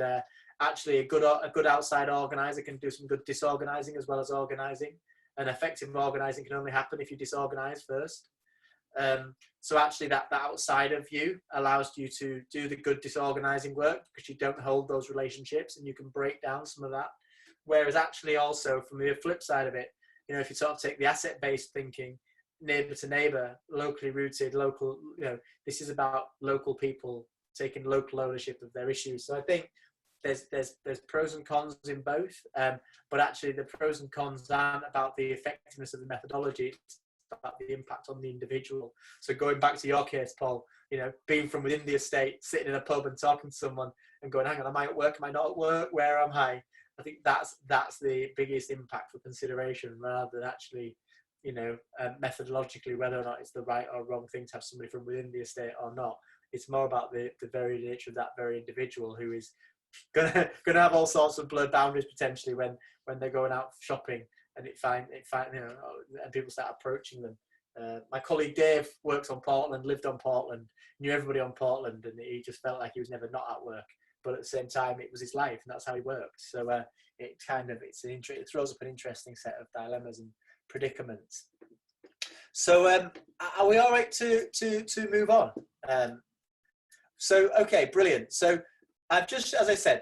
[SPEAKER 1] actually a good outside organizer can do some good disorganizing as well as organizing. And effective organizing can only happen if you disorganize first. So actually that outside of you allows you to do the good disorganizing work, because you don't hold those relationships and you can break down some of that. Whereas actually also from the flip side of it, you know, if you sort of take the asset-based thinking, neighbor to neighbor, locally rooted, local, you know, this is about local people taking local ownership of their issues. So I think there's pros and cons in both, but actually the pros and cons aren't about the effectiveness of the methodology, it's about the impact on the individual. So going back to your case, Paul, you know, being from within the estate, sitting in a pub and talking to someone and going, hang on, am I at work, am I not at work, where am I? I think that's the biggest impact for consideration, rather than actually, you know, methodologically whether or not it's the right or wrong thing to have somebody from within the estate or not. It's more about the very nature of that very individual, who is gonna have all sorts of blurred boundaries potentially when they're going out shopping, and it find you know, and people start approaching them. My colleague Dave works on Portland, lived on Portland, knew everybody on Portland, and he just felt like he was never not at work. But at the same time, it was his life, and that's how he worked. So it throws up an interesting set of dilemmas and predicaments. So are we all right to move on? So okay, brilliant. So I've just, as I said,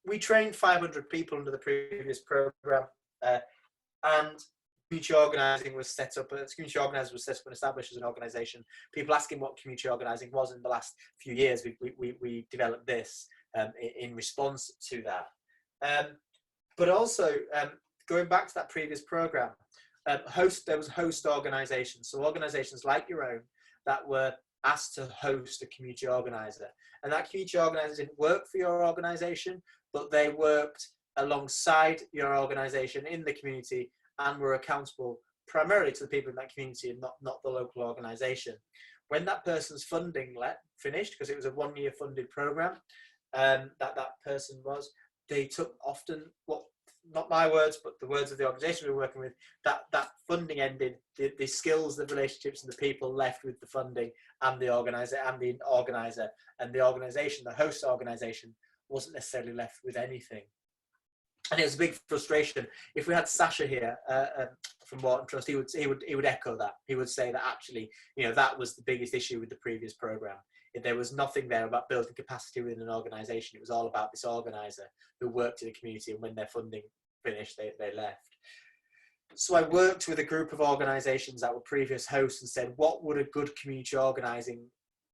[SPEAKER 1] we trained 500 people under the previous program, and community organising was set up. Community organisers was set up and established as an organisation. People asking what community organising was in the last few years, we developed this in response to that. But also going back to that previous program, there was host organisations, so organisations like your own that were asked to host a community organiser, and that community organiser didn't work for your organisation, but they worked alongside your organisation in the community and were accountable primarily to the people in that community and not the local organisation. When that person's funding finished, because it was a 1-year funded program, that person was, they took often, not my words, but the words of the organisation we were working with, that funding ended, the skills, the relationships and the people left with the funding and the organiser, and the organisation, the host organisation, wasn't necessarily left with anything. And it was a big frustration. If we had Sasha here from Wharton Trust, he would echo that. He would say that actually, you know, that was the biggest issue with the previous program. There was nothing there about building capacity within an organisation. It was all about this organiser who worked in the community, and when their funding finished, they left. So I worked with a group of organisations that were previous hosts and said, what would a good community organising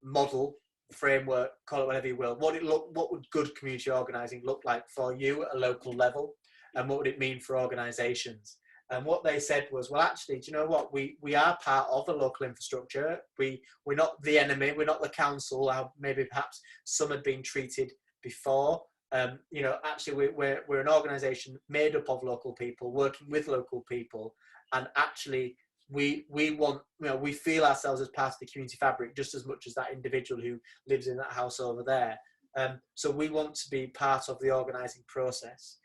[SPEAKER 1] model, framework, call it whatever you will, what would good community organising look like for you at a local level, and what would it mean for organisations? And what they said was, well, actually, do you know what? We are part of a local infrastructure. We're not the enemy. We're not the council. How maybe perhaps some had been treated before. You know, actually, we're an organisation made up of local people, working with local people, and actually, we want, you know, we feel ourselves as part of the community fabric just as much as that individual who lives in that house over there. So we want to be part of the organising process.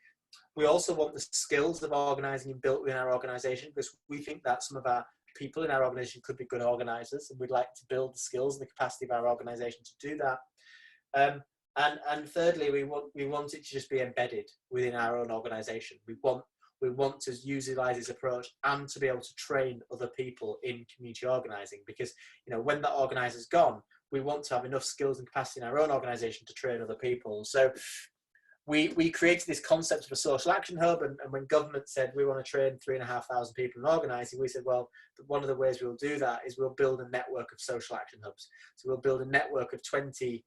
[SPEAKER 1] We also want the skills of organising built within our organisation, because we think that some of our people in our organisation could be good organisers, and we'd like to build the skills and the capacity of our organisation to do that. And thirdly, we want it to just be embedded within our own organisation. We want to utilise this approach and to be able to train other people in community organising, because, you know, when that organiser's gone, we want to have enough skills and capacity in our own organisation to train other people. So we created this concept of a social action hub, and when government said we want to train 3,500 people in organising, we said, well, one of the ways we'll do that is we'll build a network of social action hubs. So we'll build a network of 22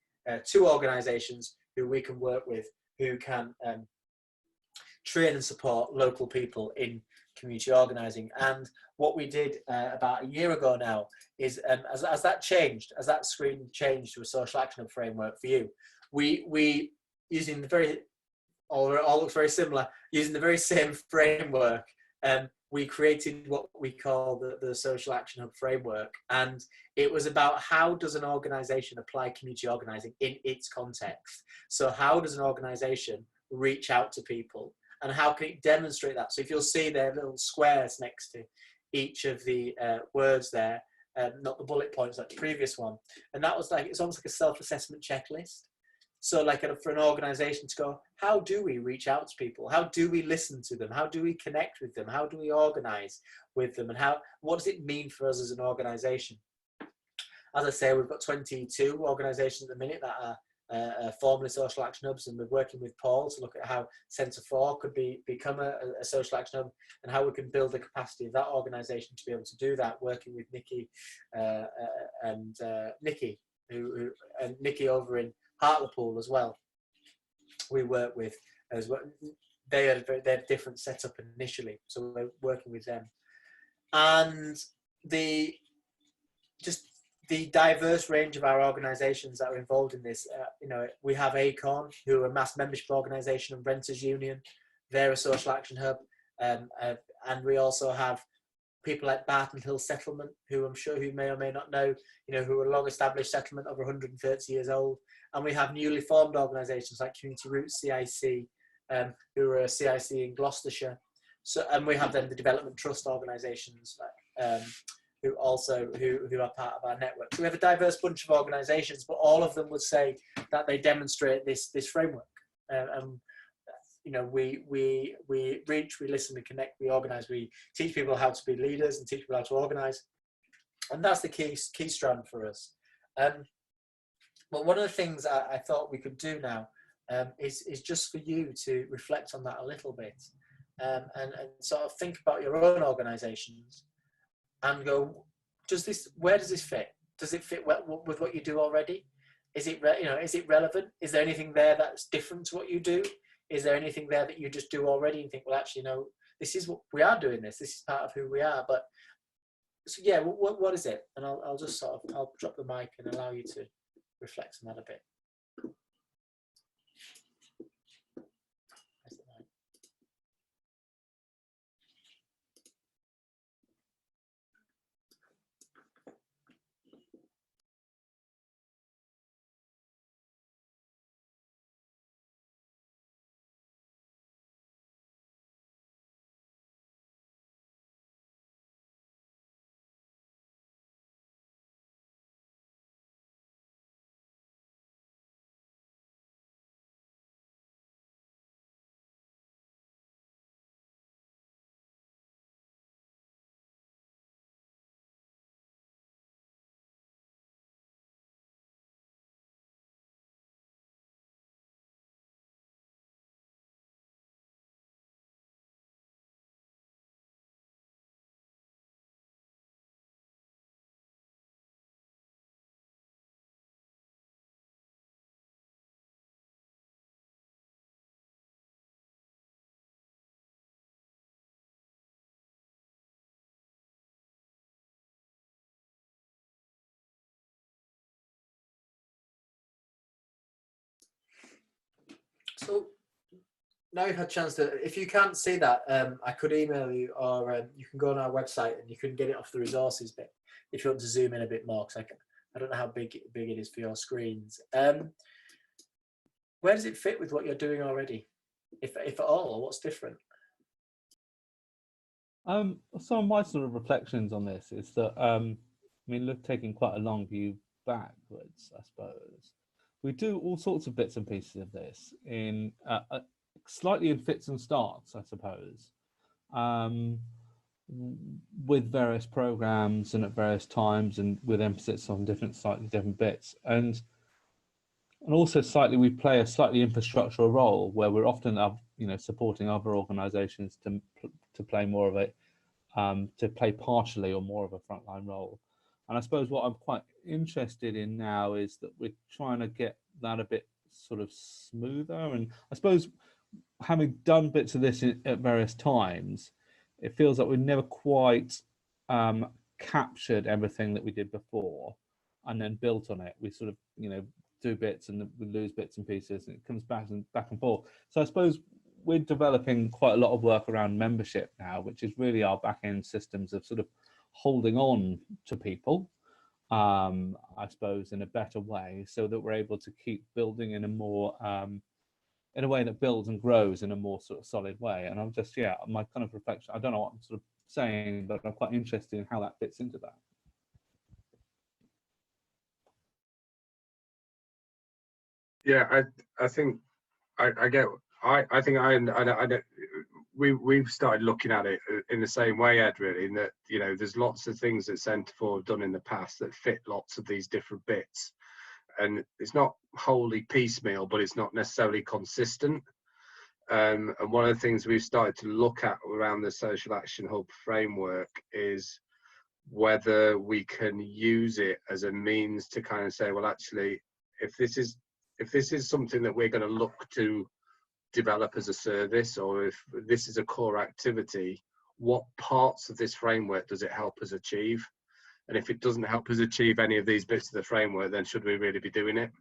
[SPEAKER 1] organisations who we can work with, who can train and support local people in community organising. And what we did about a year ago now is, as that changed, as that screen changed to a social action hub framework for you, we using the very, all looks very similar, using the very same framework, we created what we call the social action hub framework. And it was about how does an organisation apply community organising in its context. So how does an organisation reach out to people, and how can it demonstrate that? So if you'll see there little squares next to each of the words there, not the bullet points like the previous one. And that was like, it's almost like a self-assessment checklist. So like for an organisation to go, how do we reach out to people? How do we listen to them? How do we connect with them? How do we organise with them? And what does it mean for us as an organisation? As I say, we've got 22 organisations at the minute that are formally social action hubs, and we're working with Paul to look at how Centre 4 could become a social action hub, and how we can build the capacity of that organisation to be able to do that, working with Nikki and Nikki, and Nikki over in Hartlepool as well. We work with as well. They had a different setup initially, so we're working with them. And the diverse range of our organisations that are involved in this, we have ACON, who are a mass membership organisation, and Renters Union, they're a social action hub, and we also have people like Barton Hill Settlement, who I'm sure you may or may not know, who are a long-established settlement, over 130 years old. And we have newly formed organisations like Community Roots CIC, who are a CIC in Gloucestershire. So, and we have then the Development Trust organisations, who are part of our network. So we have a diverse bunch of organisations, but all of them would say that they demonstrate this framework. We reach, we listen, we connect, we organise, we teach people how to be leaders and teach people how to organise, and that's the key strand for us. But one of the things I thought we could do now is just for you to reflect on that a little bit, and sort of think about your own organisations and go, where does this fit? Does it fit well with what you do already? Is it is it relevant? Is there anything there that's different to what you do? Is there anything there that you just do already and think, well, actually, no, this is what we are doing. This is part of who we are. But so yeah, what is it? And I'll just I'll drop the mic and allow you to reflect on that a bit. So now you've had a chance to, if you can't see that, I could email you, or you can go on our website and you can get it off the resources bit if you want to zoom in a bit more, because I don't know how big it is for your screens. Where does it fit with what you're doing already, if at all, or what's different?
[SPEAKER 7] Some of my sort of reflections on this is that, taking quite a long view backwards, I suppose, we do all sorts of bits and pieces of this in slightly in fits and starts, I suppose, with various programs and at various times, and with emphasis on slightly different bits, and also we play a slightly infrastructural role where we're often supporting other organisations to play more of it, to play partially or more of a frontline role. And I suppose what I'm quite interested in now is that we're trying to get that a bit sort of smoother. And I suppose having done bits of this at various times, it feels like we've never quite captured everything that we did before and then built on it. We sort of, you know, do bits and we lose bits and pieces, and it comes back and forth. So I suppose we're developing quite a lot of work around membership now, which is really our back end systems of sort of holding on to people, I suppose, in a better way, so that we're able to keep building in a more in a way that builds and grows in a more sort of solid way. And I'm just, yeah, my kind of reflection, I don't know what I'm sort of saying, but I'm quite interested in how that fits into that.
[SPEAKER 3] Yeah, I think I get. I think we've started looking at it in the same way, Ed, really, in that, you know, there's lots of things that Centre4 have done in the past that fit lots of these different bits, and it's not wholly piecemeal, but it's not necessarily consistent. And one of the things we've started to look at around the Social Action Hub framework is whether we can use it as a means to kind of say, well, actually, if this is something that we're going to look to develop as a service, or if this is a core activity, what parts of this framework does it help us achieve? And if it doesn't help us achieve any of these bits of the framework, then should we really be doing it?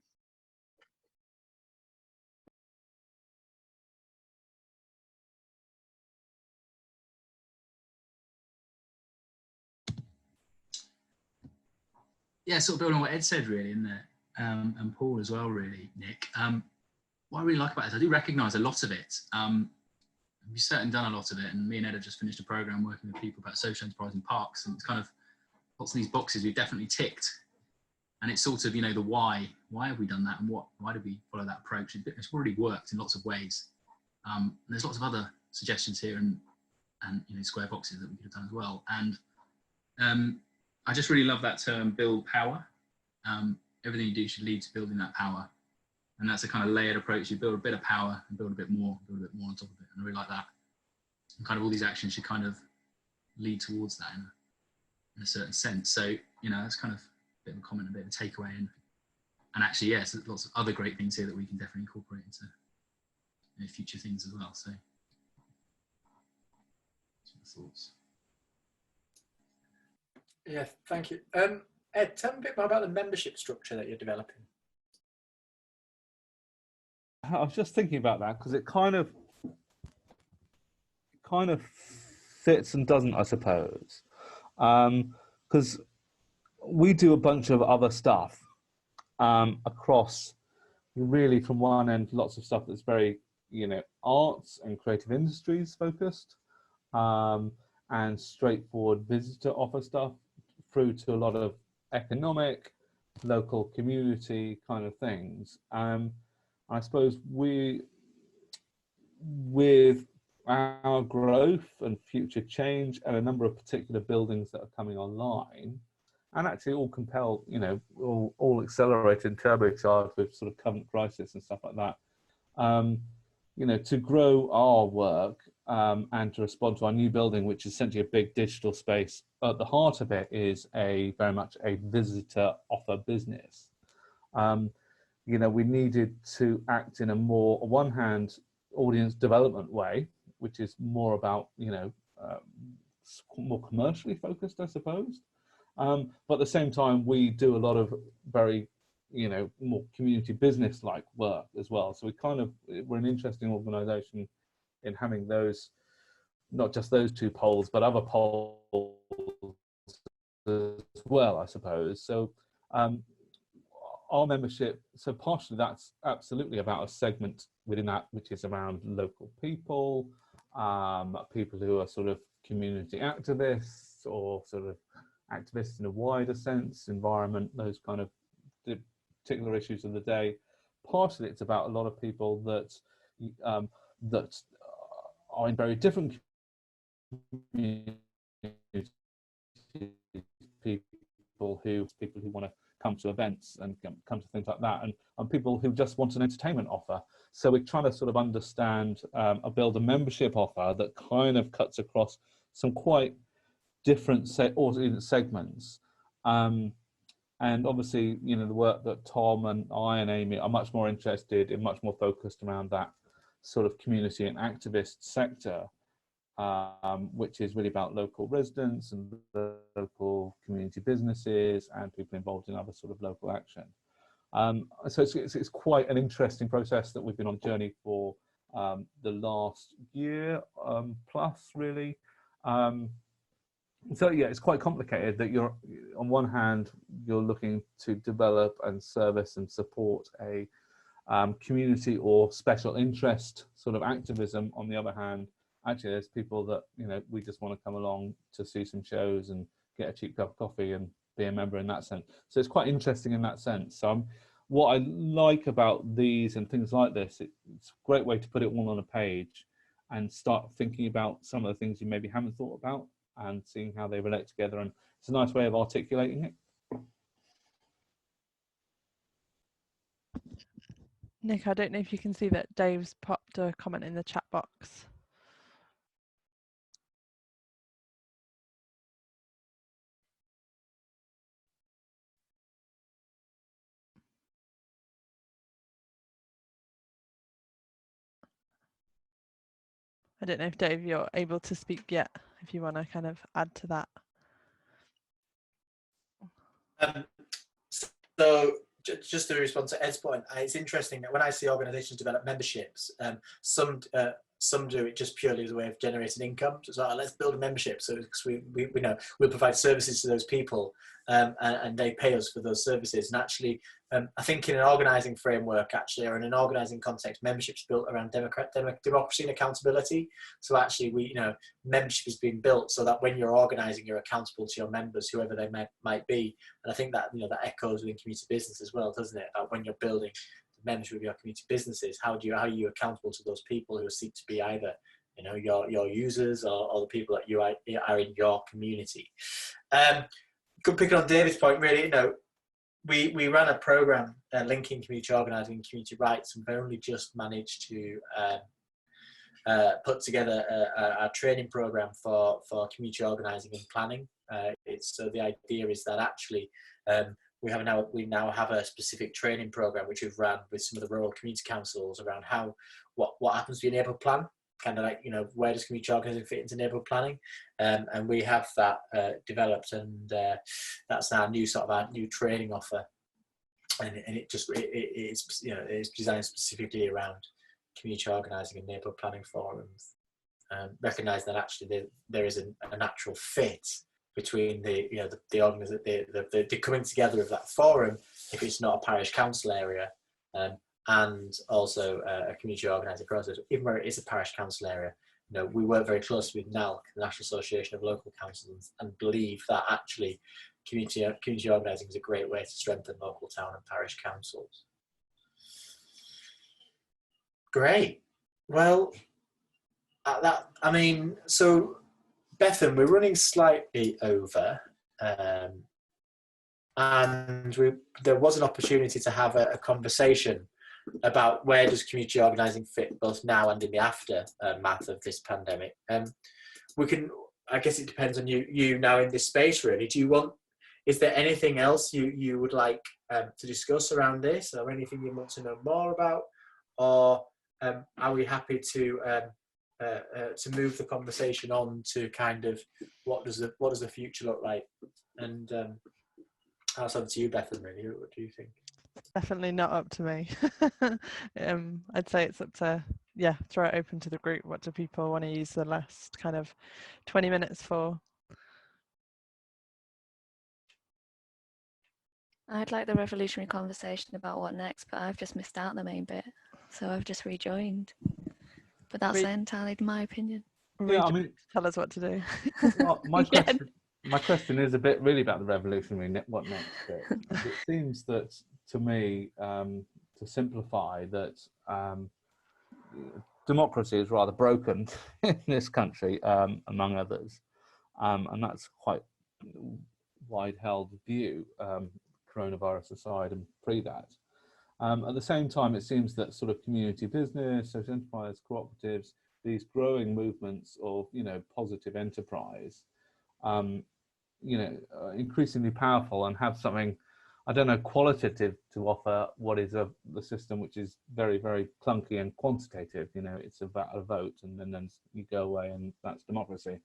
[SPEAKER 4] Yeah, sort of building on what Ed said, really, in there, and Paul as well, really, Nick. What I really like about it is I do recognise a lot of it. We've certainly done a lot of it, and me and Ed have just finished a programme working with people about social enterprise in parks, and it's kind of lots of these boxes we've definitely ticked. And it's sort of, you know, the why have we done that, and why did we follow that approach? It's already worked in lots of ways. There's lots of other suggestions here and you know, square boxes that we could have done as well. And I just really love that term, build power. Everything you do should lead to building that power. And that's a kind of layered approach. You build a bit of power and build a bit more on top of it. And I really like that. And kind of all these actions should kind of lead towards that in a certain sense. So, you know, that's kind of a bit of a comment, a bit of a takeaway. And actually, yes, there's lots of other great things here that we can definitely incorporate into, you know, future things as well. So, thoughts.
[SPEAKER 1] Yeah, thank you. Ed, tell me a bit more about the membership structure that you're developing.
[SPEAKER 7] I was just thinking about that because it kind of fits and doesn't, I suppose, because we do a bunch of other stuff across, really, from one end, lots of stuff that's very, you know, arts and creative industries focused, and straightforward visitor offer stuff, through to a lot of economic, local community kind of things. I suppose with our growth and future change and a number of particular buildings that are coming online, and actually all compelled, you know, all accelerated, turbocharged with sort of current crisis and stuff like that, you know, to grow our work and to respond to our new building, which is essentially a big digital space. At the heart of it is very much a visitor offer business. You know, we needed to act in a more, on one hand, audience development way, which is more about, you know, more commercially focused, I suppose. But at the same time, we do a lot of very, you know, more community business like work as well. So we're an interesting organisation in having those, not just those two poles, but other poles as well, I suppose. So our membership, so partially that's absolutely about a segment within that, which is around local people, people who are sort of community activists or sort of activists in a wider sense, environment, those kind of particular issues of the day. Partially it's about a lot of people that that are in very different communities, people who want to come to events and come to things like that, and people who just want an entertainment offer. So we're trying to sort of understand build a membership offer that kind of cuts across some quite different segments. And obviously, you know, the work that Tom and I and Amy are much more interested in, much more focused around that sort of community and activist sector. which is really about local residents and local community businesses and people involved in other sort of local action. So it's quite an interesting process that we've been on a journey for the last year plus, really. So yeah, it's quite complicated that you're, on one hand, you're looking to develop and service and support a community or special interest sort of activism. On the other hand, actually there's people that, you know, we just want to come along to see some shows and get a cheap cup of coffee and be a member in that sense. So it's quite interesting in that sense. So what I like about these and things like this, it's a great way to put it all on a page and start thinking about some of the things you maybe haven't thought about and seeing how they relate together. And it's a nice way of articulating it.
[SPEAKER 8] Nick, I don't know if you can see that Dave's popped a comment in the chat box. I don't know if Dave, you're able to speak yet, if you want to kind of add to that.
[SPEAKER 1] So just to respond to Ed's point, it's interesting that when I see organisations develop memberships, some do it just purely as a way of generating income. So it's like, let's build a membership, so we know we'll provide services to those people, and they pay us for those services. And actually, I think in an organising framework, actually, or in an organising context, membership's built around democracy and accountability. So actually, membership is being built so that when you're organising, you're accountable to your members, whoever they might be. And I think that that echoes within community business as well, doesn't it? About when you're building membership of your community businesses, how are you accountable to those people who seek to be either your users or the people that you are in your community. Good picking on David's point, really. We ran a program linking community organising and community rights, and we've only just managed to put together a training program for community organising and planning. So the idea is that actually we now have a specific training program which we've run with some of the rural community councils around what happens to your neighbourhood plan, kind of like where does community organising fit into neighbourhood planning, and we have that developed, and that's our new training offer, and it's designed specifically around community organising and neighbourhood planning forums, recognise that actually there is a natural fit between the coming together of that forum, if it's not a parish council area, and also a community organising process, even where it is a parish council area. We work very closely with NALC, the National Association of Local Councils, and believe that actually community organising is a great way to strengthen local town and parish councils. Great. Well, so Bethan, we're running slightly over, and there was an opportunity to have a conversation about where does community organising fit both now and in the aftermath of this pandemic. I guess it depends on you now in this space, really. Is there anything else you would like to discuss around this, or anything you want to know more about, or are we happy to move the conversation on to kind of what does the future look like? And that's up to you, Bethan, really. What do you think?
[SPEAKER 8] Definitely not up to me. I'd say it's up to, throw it open to the group. What do people want to use the last kind of 20 minutes for?
[SPEAKER 2] I'd like the revolutionary conversation about what next, but I've just missed out the main bit, so I've just rejoined. But that's entirely my opinion.
[SPEAKER 7] Yeah,
[SPEAKER 8] tell us what to do.
[SPEAKER 7] Well, my question is a bit really about the revolutionary what next bit. It seems that to me, to simplify, that democracy is rather broken in this country, among others, and that's quite wide-held view, coronavirus aside and pre that. At the same time, it seems that sort of community business, social enterprise, cooperatives, these growing movements of positive enterprise, increasingly powerful and have something I don't know, qualitative to offer what is the system which is very, very clunky and quantitative. You know, it's about a vote, and then you go away, and that's democracy,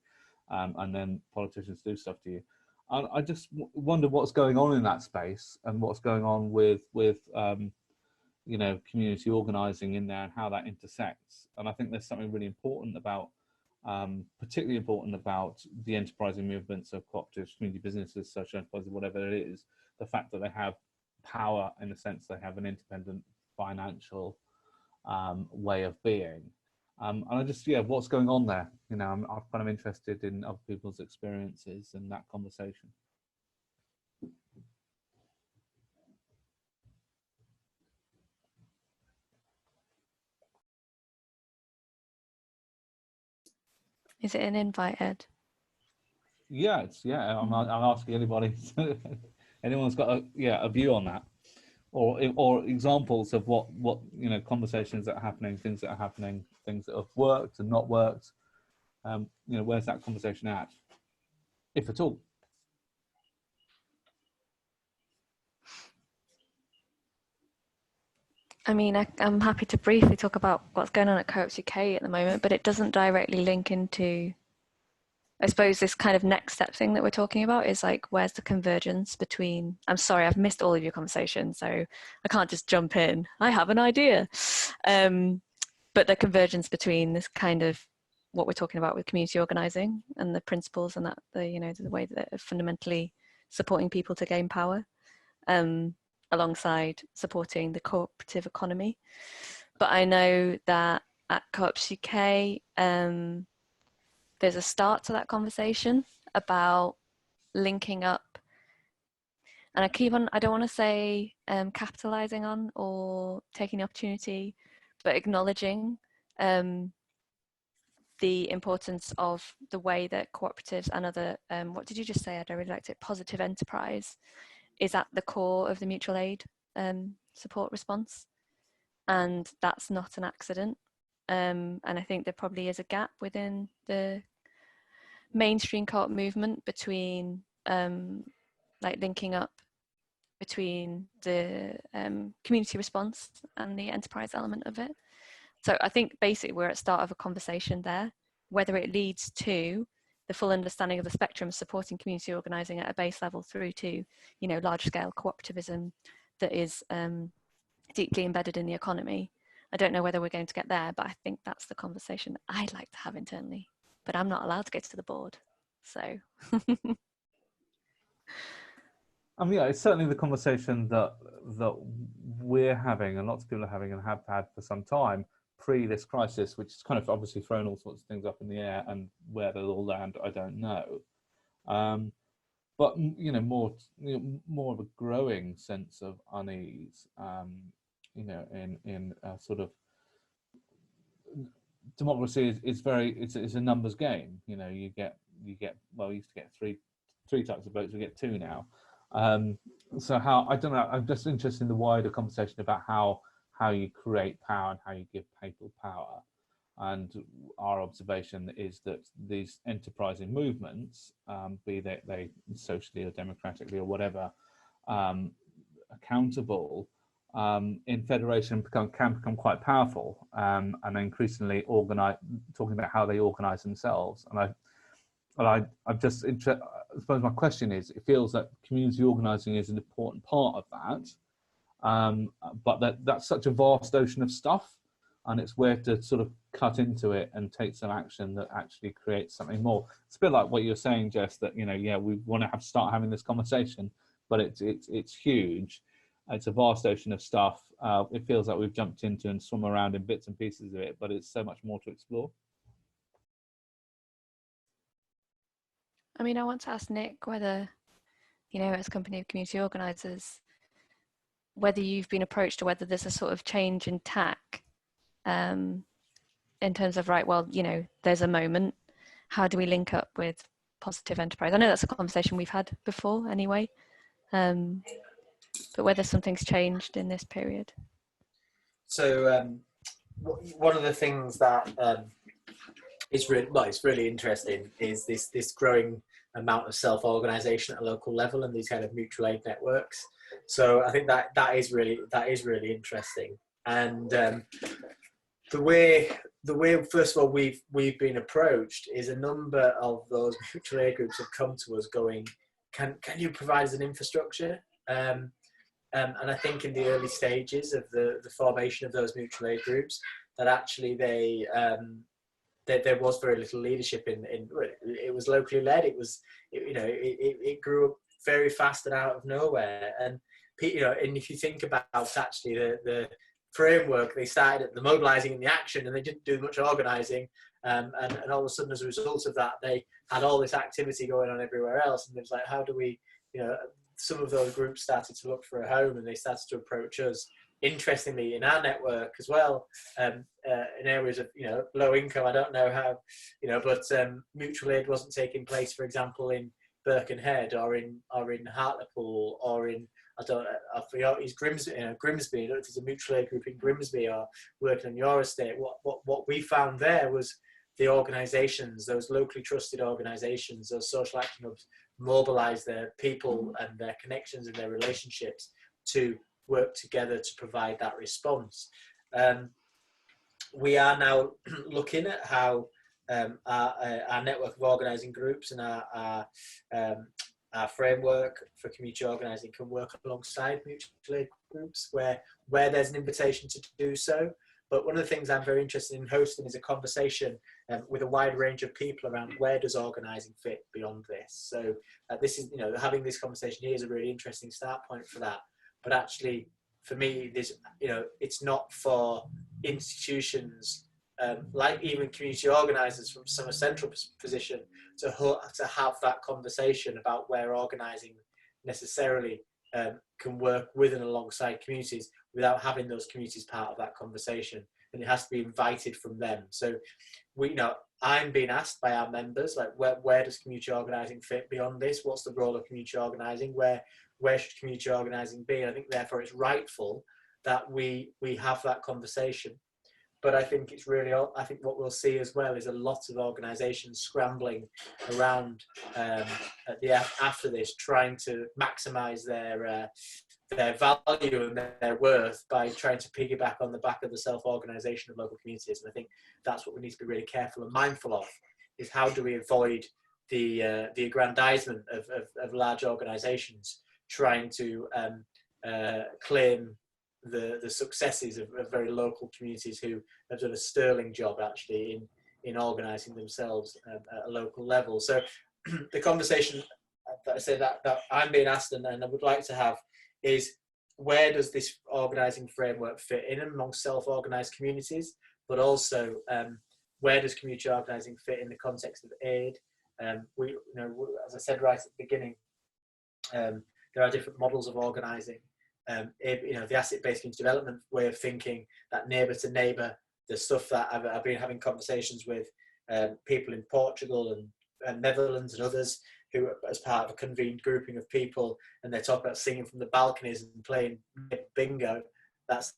[SPEAKER 7] and then politicians do stuff to you. And I just wonder what's going on in that space, and what's going on with you know, community organising in there, and how that intersects. And I think there's something really important about, particularly important about the enterprising movements of cooperatives, community businesses, social enterprises, whatever it is, the fact that they have power in the sense they have an independent financial way of being. And I just, yeah, what's going on there? You know, I'm kind of interested in other people's experiences and that conversation.
[SPEAKER 2] Is it an invite, Ed?
[SPEAKER 7] Yeah, I'm asking anybody. Anyone's got a view on that, or examples of what you know, conversations that are happening, things that are happening, things that have worked and not worked. You know, where's that conversation at, if at all?
[SPEAKER 2] I mean, I'm happy to briefly talk about what's going on at Co-ops UK at the moment, but it doesn't directly link into, I suppose, this kind of next step thing that we're talking about is like, where's the convergence between, I'm sorry, I've missed all of your conversation, so I can't just jump in. I have an idea. But the convergence between this kind of what we're talking about with community organising and the principles and that, you know, the way that they're fundamentally supporting people to gain power, alongside supporting the cooperative economy. But I know that at Co-ops UK, there's a start to that conversation about linking up, and I don't want to say capitalizing on or taking the opportunity, but acknowledging the importance of the way that cooperatives and other, what did you just say, Ed? I really liked it, positive enterprise, is at the core of the mutual aid support response. And that's not an accident. And I think there probably is a gap within the mainstream co-op movement between like linking up between the community response and the enterprise element of it. So I think basically we're at the start of a conversation there, whether it leads to the full understanding of the spectrum supporting community organising at a base level through to, you know, large scale cooperativism that is deeply embedded in the economy. I don't know whether we're going to get there, but I think that's the conversation I'd like to have internally, but I'm not allowed to go to the board, so.
[SPEAKER 7] Yeah, it's certainly the conversation that we're having, and lots of people are having and have had for some time pre this crisis, which has kind of obviously thrown all sorts of things up in the air, and where they'll all land, I don't know. But you know, more of a growing sense of unease. You know, in sort of democracy is very, it's a numbers game. You know, you get well, we used to get three types of votes, we get 2 now. So how, I don't know, I'm just interested in the wider conversation about how you create power and how you give people power. And our observation is that these enterprising movements, be they socially or democratically or whatever, accountable, in federation can become quite powerful, and increasingly talking about how they organize themselves. And I'm just interested. I suppose my question is, it feels that community organising is an important part of that, but that's such a vast ocean of stuff, and it's where to sort of cut into it and take some action that actually creates something more. It's a bit like what you're saying, Jess, that, you know, yeah, we want to start having this conversation, but it's huge. It's a vast ocean of stuff. It feels like we've jumped into and swum around in bits and pieces of it, but it's so much more to explore.
[SPEAKER 2] I mean, I want to ask Nick whether, you know, as Company of Community Organisers, whether you've been approached or whether there's a sort of change in tack in terms of, right, well, you know, there's a moment, how do we link up with positive enterprise? I know that's a conversation we've had before anyway, but whether something's changed in this period.
[SPEAKER 1] So one of the things that is really interesting is this growing amount of self-organisation at a local level and these kind of mutual aid networks. So I think that is really interesting. And the way first of all we've been approached is a number of those mutual aid groups have come to us going, can you provide us an infrastructure? And I think in the early stages of the formation of those mutual aid groups, that actually there was very little leadership in it was locally led. It grew up very fast and out of nowhere. And and if you think about actually the framework, they started at the mobilising and the action, and they didn't do much organising. And all of a sudden, as a result of that, they had all this activity going on everywhere else. And it was like, how do we, some of those groups started to look for a home, and they started to approach us. Interestingly, in our network as well, in areas of low income, I don't know how, but mutual aid wasn't taking place, for example, in Birkenhead or in Hartlepool or in I forgot is Grimsby. Grimsby. I don't know if there's a mutual aid group in Grimsby or working on your estate. What we found there was the organisations, those locally trusted organisations, those social action hubs, mobilise their people and their connections and their relationships to work together to provide that response. We are now looking at how our network of organising groups and our framework for community organising can work alongside mutual aid groups where there's an invitation to do so. But one of the things I'm very interested in hosting is a conversation with a wide range of people around where does organising fit beyond this. So this is, having this conversation here is a really interesting start point for that. But actually, for me, it's not for institutions like even community organisers from some central position to have that conversation about where organising necessarily can work with and alongside communities without having those communities part of that conversation, and it has to be invited from them. So I'm being asked by our members, like, where does community organising fit beyond this? What's the role of community organising? Where should community organising be? And I think therefore it's rightful that we have that conversation. But I think what we'll see as well is a lot of organisations scrambling around after this, trying to maximise their value and their worth by trying to piggyback on the back of the self-organisation of local communities. And I think that's what we need to be really careful and mindful of, is how do we avoid the aggrandisement of large organisations trying to claim the successes of very local communities who have done a sterling job actually in organising themselves at a local level. So the conversation that I say that I'm being asked and I would like to have is, where does this organising framework fit in amongst self-organised communities, but also where does community organising fit in the context of aid? As I said right at the beginning, there are different models of organising. The asset-based community development way of thinking, that neighbour to neighbour, the stuff that I've been having conversations with people in Portugal and Netherlands and others who are as part of a convened grouping of people, and they talk about singing from the balconies and playing bingo. That's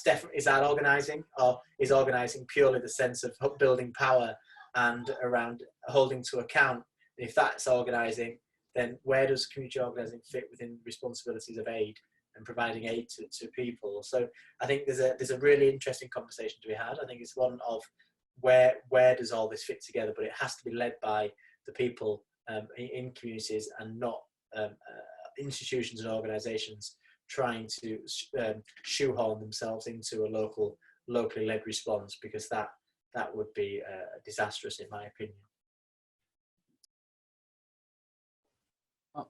[SPEAKER 1] definitely, is that organising, or is organising purely the sense of building power and around holding to account? And if that's organising, then where does community organising fit within responsibilities of aid and providing aid to people? So I think there's a really interesting conversation to be had. I think it's one of where does all this fit together, but it has to be led by the people in communities and not institutions and organisations trying to shoehorn themselves into a locally led response, because that would be disastrous in my opinion.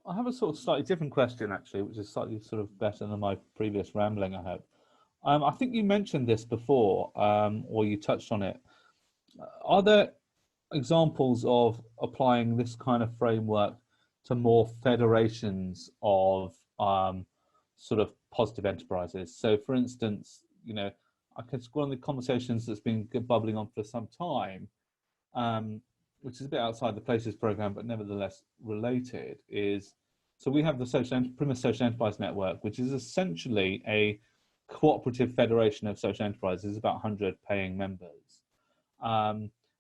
[SPEAKER 7] I have a sort of slightly different question actually, which is slightly sort of better than my previous rambling I hope. I think you mentioned this before, or you touched on it. Are there examples of applying this kind of framework to more federations of sort of positive enterprises? So for instance, I can one of the conversations that's been bubbling on for some time, which is a bit outside the Places programme, but nevertheless related, is, so we have the Plymouth Social Enterprise Network, which is essentially a cooperative federation of social enterprises, about 100 paying members.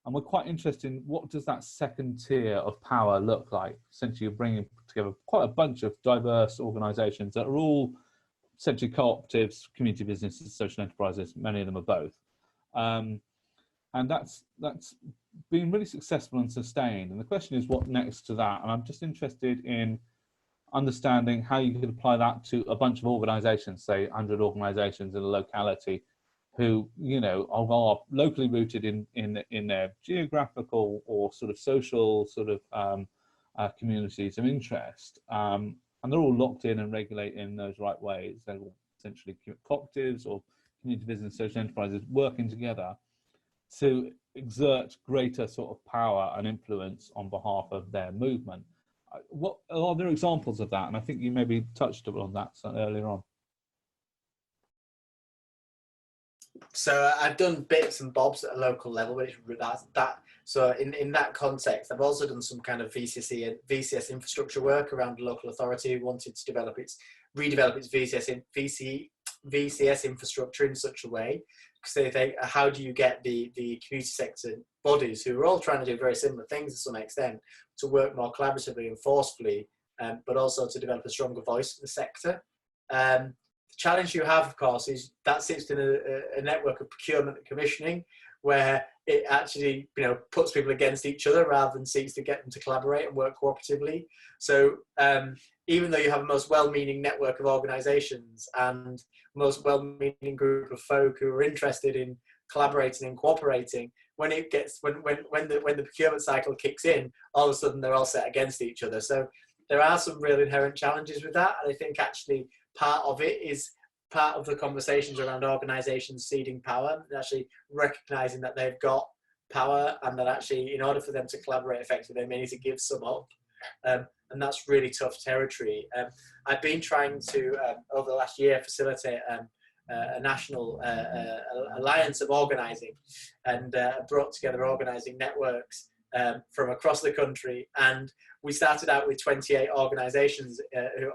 [SPEAKER 7] And we're quite interested in what does that second tier of power look like. Essentially, you're bringing together quite a bunch of diverse organisations that are all essentially cooperatives, community businesses, social enterprises. Many of them are both, and that's been really successful and sustained. And the question is, what next to that? And I'm just interested in understanding how you could apply that to a bunch of organisations, say 100 organisations in a locality, who, you know, are locally rooted in their geographical or sort of social sort of communities of interest, and they're all locked in and regulated in those right ways. They're all essentially cooperatives or community business social enterprises working together to exert greater sort of power and influence on behalf of their movement. What are there examples of that? And I think you maybe touched on that earlier on.
[SPEAKER 1] So I've done bits and bobs at a local level, but so in that context, I've also done some kind of VCS infrastructure work around a local authority who wanted to redevelop its VCS infrastructure in such a way. Because how do you get the community sector bodies, who are all trying to do very similar things to some extent, to work more collaboratively and forcefully, but also to develop a stronger voice in the sector? The challenge you have, of course, is that sits in a network of procurement and commissioning, where it actually, you know, puts people against each other rather than seeks to get them to collaborate and work cooperatively. So even though you have a most well-meaning network of organisations and most well-meaning group of folk who are interested in collaborating and cooperating, when the procurement cycle kicks in, all of a sudden they're all set against each other. So there are some real inherent challenges with that, and I think actually part of it is part of the conversations around organisations ceding power, and actually recognising that they've got power, and that actually, in order for them to collaborate effectively, they may need to give some up. And that's really tough territory. I've been trying to, over the last year, facilitate a national alliance of organising, and brought together organising networks from across the country. And we started out with 28 organisations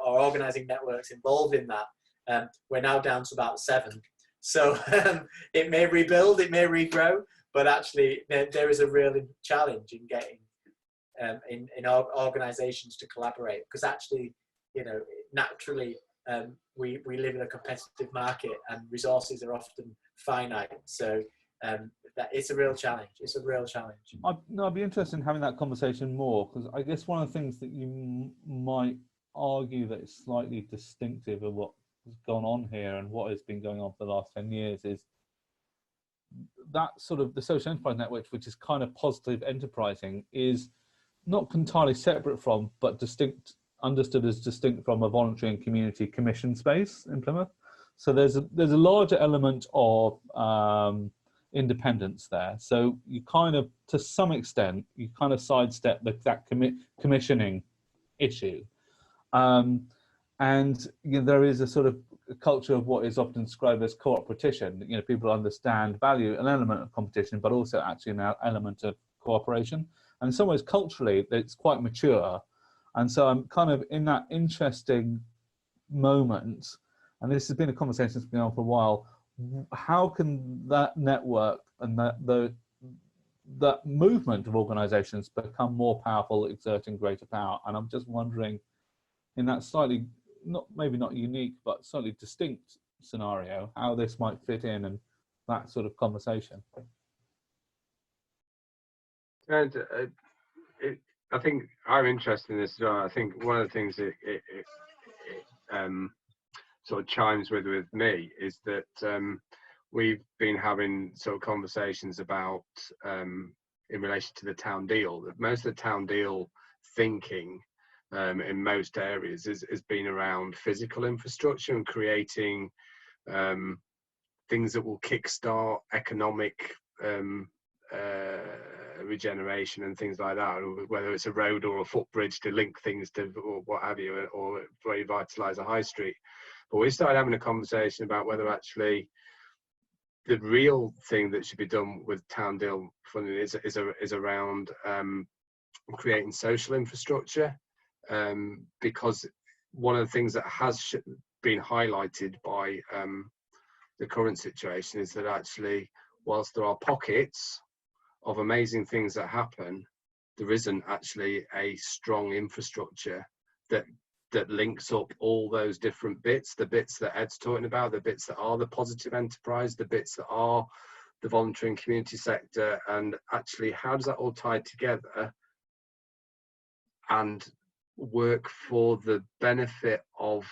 [SPEAKER 1] or organising networks involved in that. We're now down to about 7. So it may rebuild, it may regrow, but actually there is a real challenge in getting in organisations to collaborate, because actually, you know, naturally we live in a competitive market and resources are often finite. So that it's a real challenge. It's a real challenge.
[SPEAKER 7] I'd be interested in having that conversation more, because I guess one of the things that you might argue that is slightly distinctive of what has gone on here and what has been going on for the last 10 years is that sort of the social enterprise network, which is kind of positive enterprising, is not entirely separate from, but understood as distinct from a voluntary and community commission space in Plymouth. So there's a larger element of independence there. So you kind of, to some extent, you kind of sidestep that commissioning issue. And you know, there is a sort of culture of what is often described as co-opetition. You know, people understand value, an element of competition, but also actually an element of cooperation. And in some ways, culturally, it's quite mature. And so I'm kind of in that interesting moment, and this has been a conversation that's been on for a while, how can that network and that movement of organisations become more powerful, exerting greater power? And I'm just wondering, in that slightly, maybe not unique, but slightly distinct scenario, how this might fit in and that sort of conversation.
[SPEAKER 3] And I think I'm interested in this as well. I think one of the things it sort of chimes with me is that we've been having sort of conversations about in relation to the town deal, that most of the town deal thinking in most areas has been around physical infrastructure and creating things that will kickstart economic regeneration and things like that, whether it's a road or a footbridge to link things to, or what have you, or revitalise a high street. But we started having a conversation about whether actually the real thing that should be done with town deal funding is around creating social infrastructure, because one of the things that has been highlighted by the current situation is that actually, whilst there are pockets of amazing things that happen, there isn't actually a strong infrastructure that links up all those different bits, the bits that Ed's talking about, the bits that are the positive enterprise, the bits that are the voluntary and community sector, and actually how does that all tie together and work for the benefit of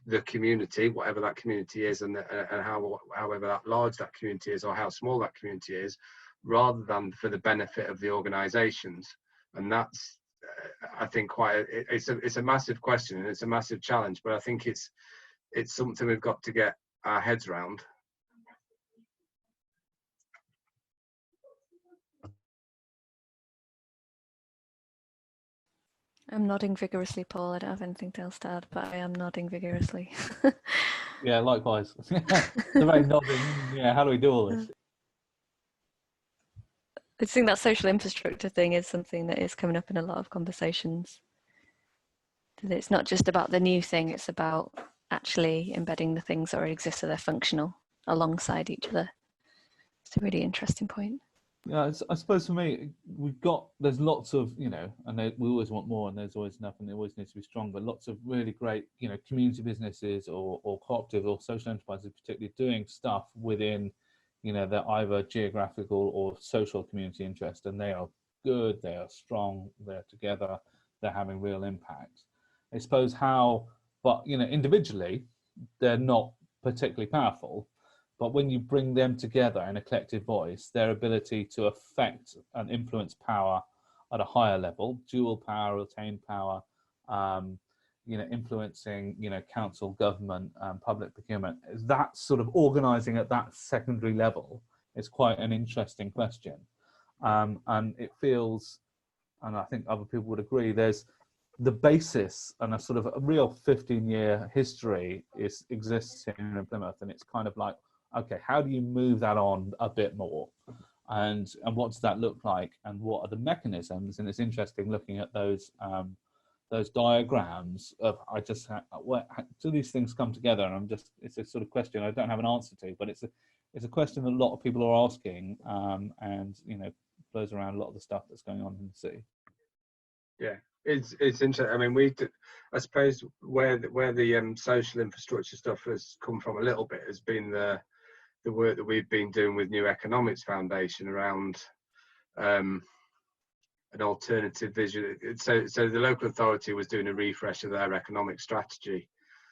[SPEAKER 3] the community, whatever that community is, and however that large that community is or how small that community is, rather than for the benefit of the organisations. And that's I think it's a massive question and it's a massive challenge, but I think it's something we've got to get our heads around.
[SPEAKER 2] I'm nodding vigorously, Paul. I don't have anything else to add, but I am nodding vigorously.
[SPEAKER 7] Yeah, likewise. The very nodding. Yeah, how do we do all this?
[SPEAKER 2] I think that social infrastructure thing is something that is coming up in a lot of conversations. That it's not just about the new thing, it's about actually embedding the things that already exist so they're functional alongside each other. It's a really interesting point.
[SPEAKER 7] Yeah, I suppose for me, there's lots of, and we always want more, and there's always enough, and it always needs to be strong, but lots of really great, community businesses or cooperatives or social enterprises particularly doing stuff within, their either geographical or social community interest, and they are good, they are strong, they're together, they're having real impact. I suppose but individually, they're not particularly powerful. But when you bring them together in a collective voice, their ability to affect and influence power at a higher level, dual power, retained power, influencing, council, government, public procurement, that sort of organising at that secondary level is quite an interesting question. And it feels, and I think other people would agree, there's the basis and a sort of a real 15-year history exists in Plymouth, and it's kind of like, okay, how do you move that on a bit more? And what does that look like? And what are the mechanisms? And it's interesting looking at those diagrams of, do these things come together? And it's a sort of question I don't have an answer to, but it's a question that a lot of people are asking, and flows around a lot of the stuff that's going on in the city.
[SPEAKER 3] Yeah, it's interesting. I mean, I suppose where the social infrastructure stuff has come from a little bit has been the work that we've been doing with New Economics Foundation around an alternative vision. So the local authority was doing a refresh of their economic strategy.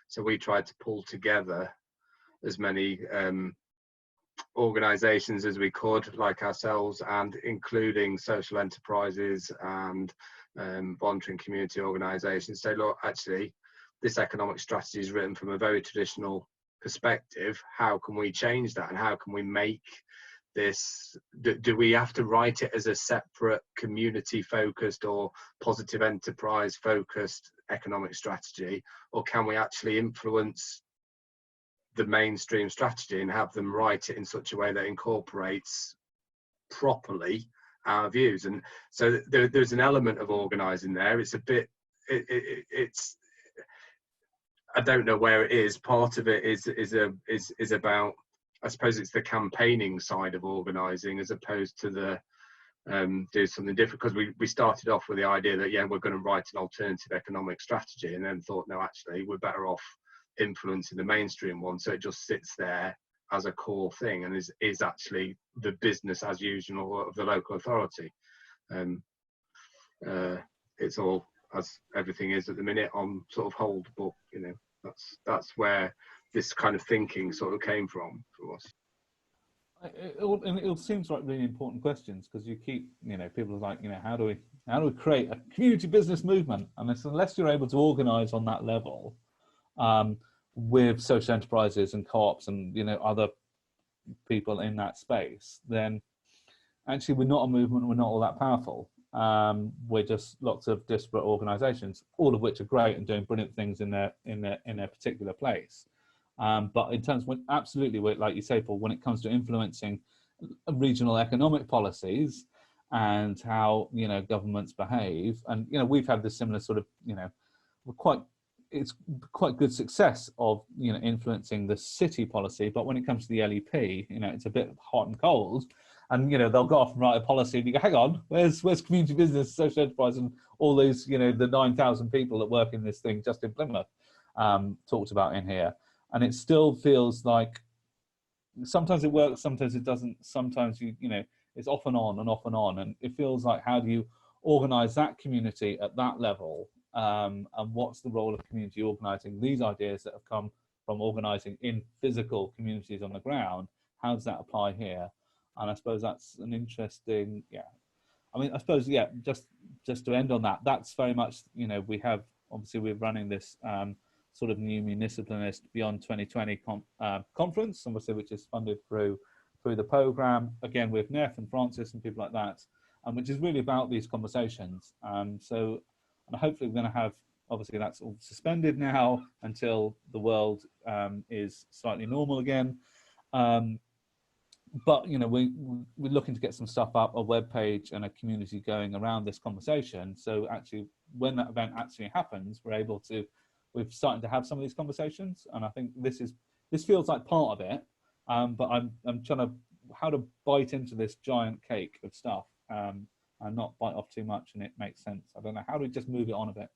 [SPEAKER 3] So we tried to pull together as many organisations as we could, like ourselves, and including social enterprises and voluntary and community organisations. So look, actually, this economic strategy is written from a very traditional perspective. How can we change that, and how can we make this, do we have to write it as a separate community focused or positive enterprise focused economic strategy, or can we actually influence the mainstream strategy and have them write it in such a way that incorporates properly our views? And so there's an element of organising there. It's a bit, it's I don't know where it is. Part of it is about, I suppose it's the campaigning side of organising as opposed to the do something different, because we started off with the idea that, yeah, we're going to write an alternative economic strategy, and then thought, no, actually we're better off influencing the mainstream one, so it just sits there as a core thing and is actually the business as usual of the local authority. It's all, as everything is at the minute, on sort of hold, but that's where this kind of thinking sort of came from for us.
[SPEAKER 7] It all seems like really important questions, because you keep, people are like, how do we create a community business movement? And unless you're able to organise on that level, with social enterprises and co-ops and other people in that space, then actually we're not a movement, we're not all that powerful. We're just lots of disparate organisations, all of which are great and doing brilliant things in their particular place. But in terms of, absolutely, like you say, Paul, when it comes to influencing regional economic policies and how governments behave, and we've had this similar sort of it's quite good success of influencing the city policy, but when it comes to the LEP, it's a bit hot and cold, and they'll go off and write a policy, and you go, hang on, where's community business, social enterprise, and all those the 9,000 people that work in this thing just in Plymouth talked about in here. And it still feels like sometimes it works, sometimes it doesn't, sometimes it's off and on and off and on, and it feels like, how do you organize that community at that level, and what's the role of community organizing? These ideas that have come from organizing in physical communities on the ground, how does that apply here? And I suppose that's an interesting, I suppose, just to end on that, that's very much, we're running this sort of new municipalist Beyond 2020 conference, obviously, which is funded through the programme, again with Neff and Francis and people like that, which is really about these conversations. And hopefully we're going to have, obviously that's all suspended now until the world is slightly normal again. But we're looking to get some stuff up, a web page and a community going around this conversation. So actually, when that event actually happens, we're starting to have some of these conversations, and I think this feels like part of it. But I'm trying to how to bite into this giant cake of stuff and not bite off too much, and it makes sense. I don't know, how do we just move it on a bit?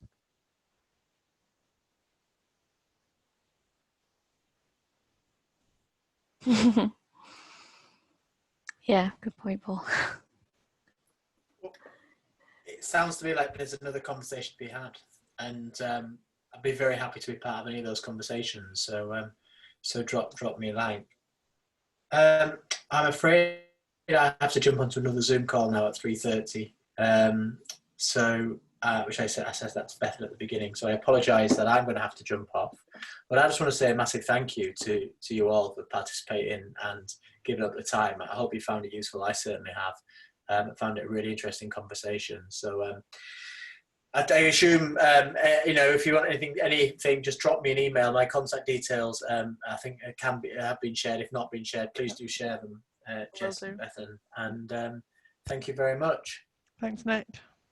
[SPEAKER 2] Yeah, good point, Paul.
[SPEAKER 1] It sounds to me like there's another conversation to be had, and I'd be very happy to be part of any of those conversations. So drop me a line. I'm afraid I have to jump onto another Zoom call now at 3:30. Which I said that to Bethan at the beginning. So I apologise that I'm going to have to jump off. But I just want to say a massive thank you to you all for participating and giving up the time. I hope you found it useful. I certainly have. I found it a really interesting conversation. So I assume, if you want anything, just drop me an email. My contact details, I think have been shared. If not been shared, please do share them, Jess and Bethan. And thank you very much.
[SPEAKER 8] Thanks, Nick.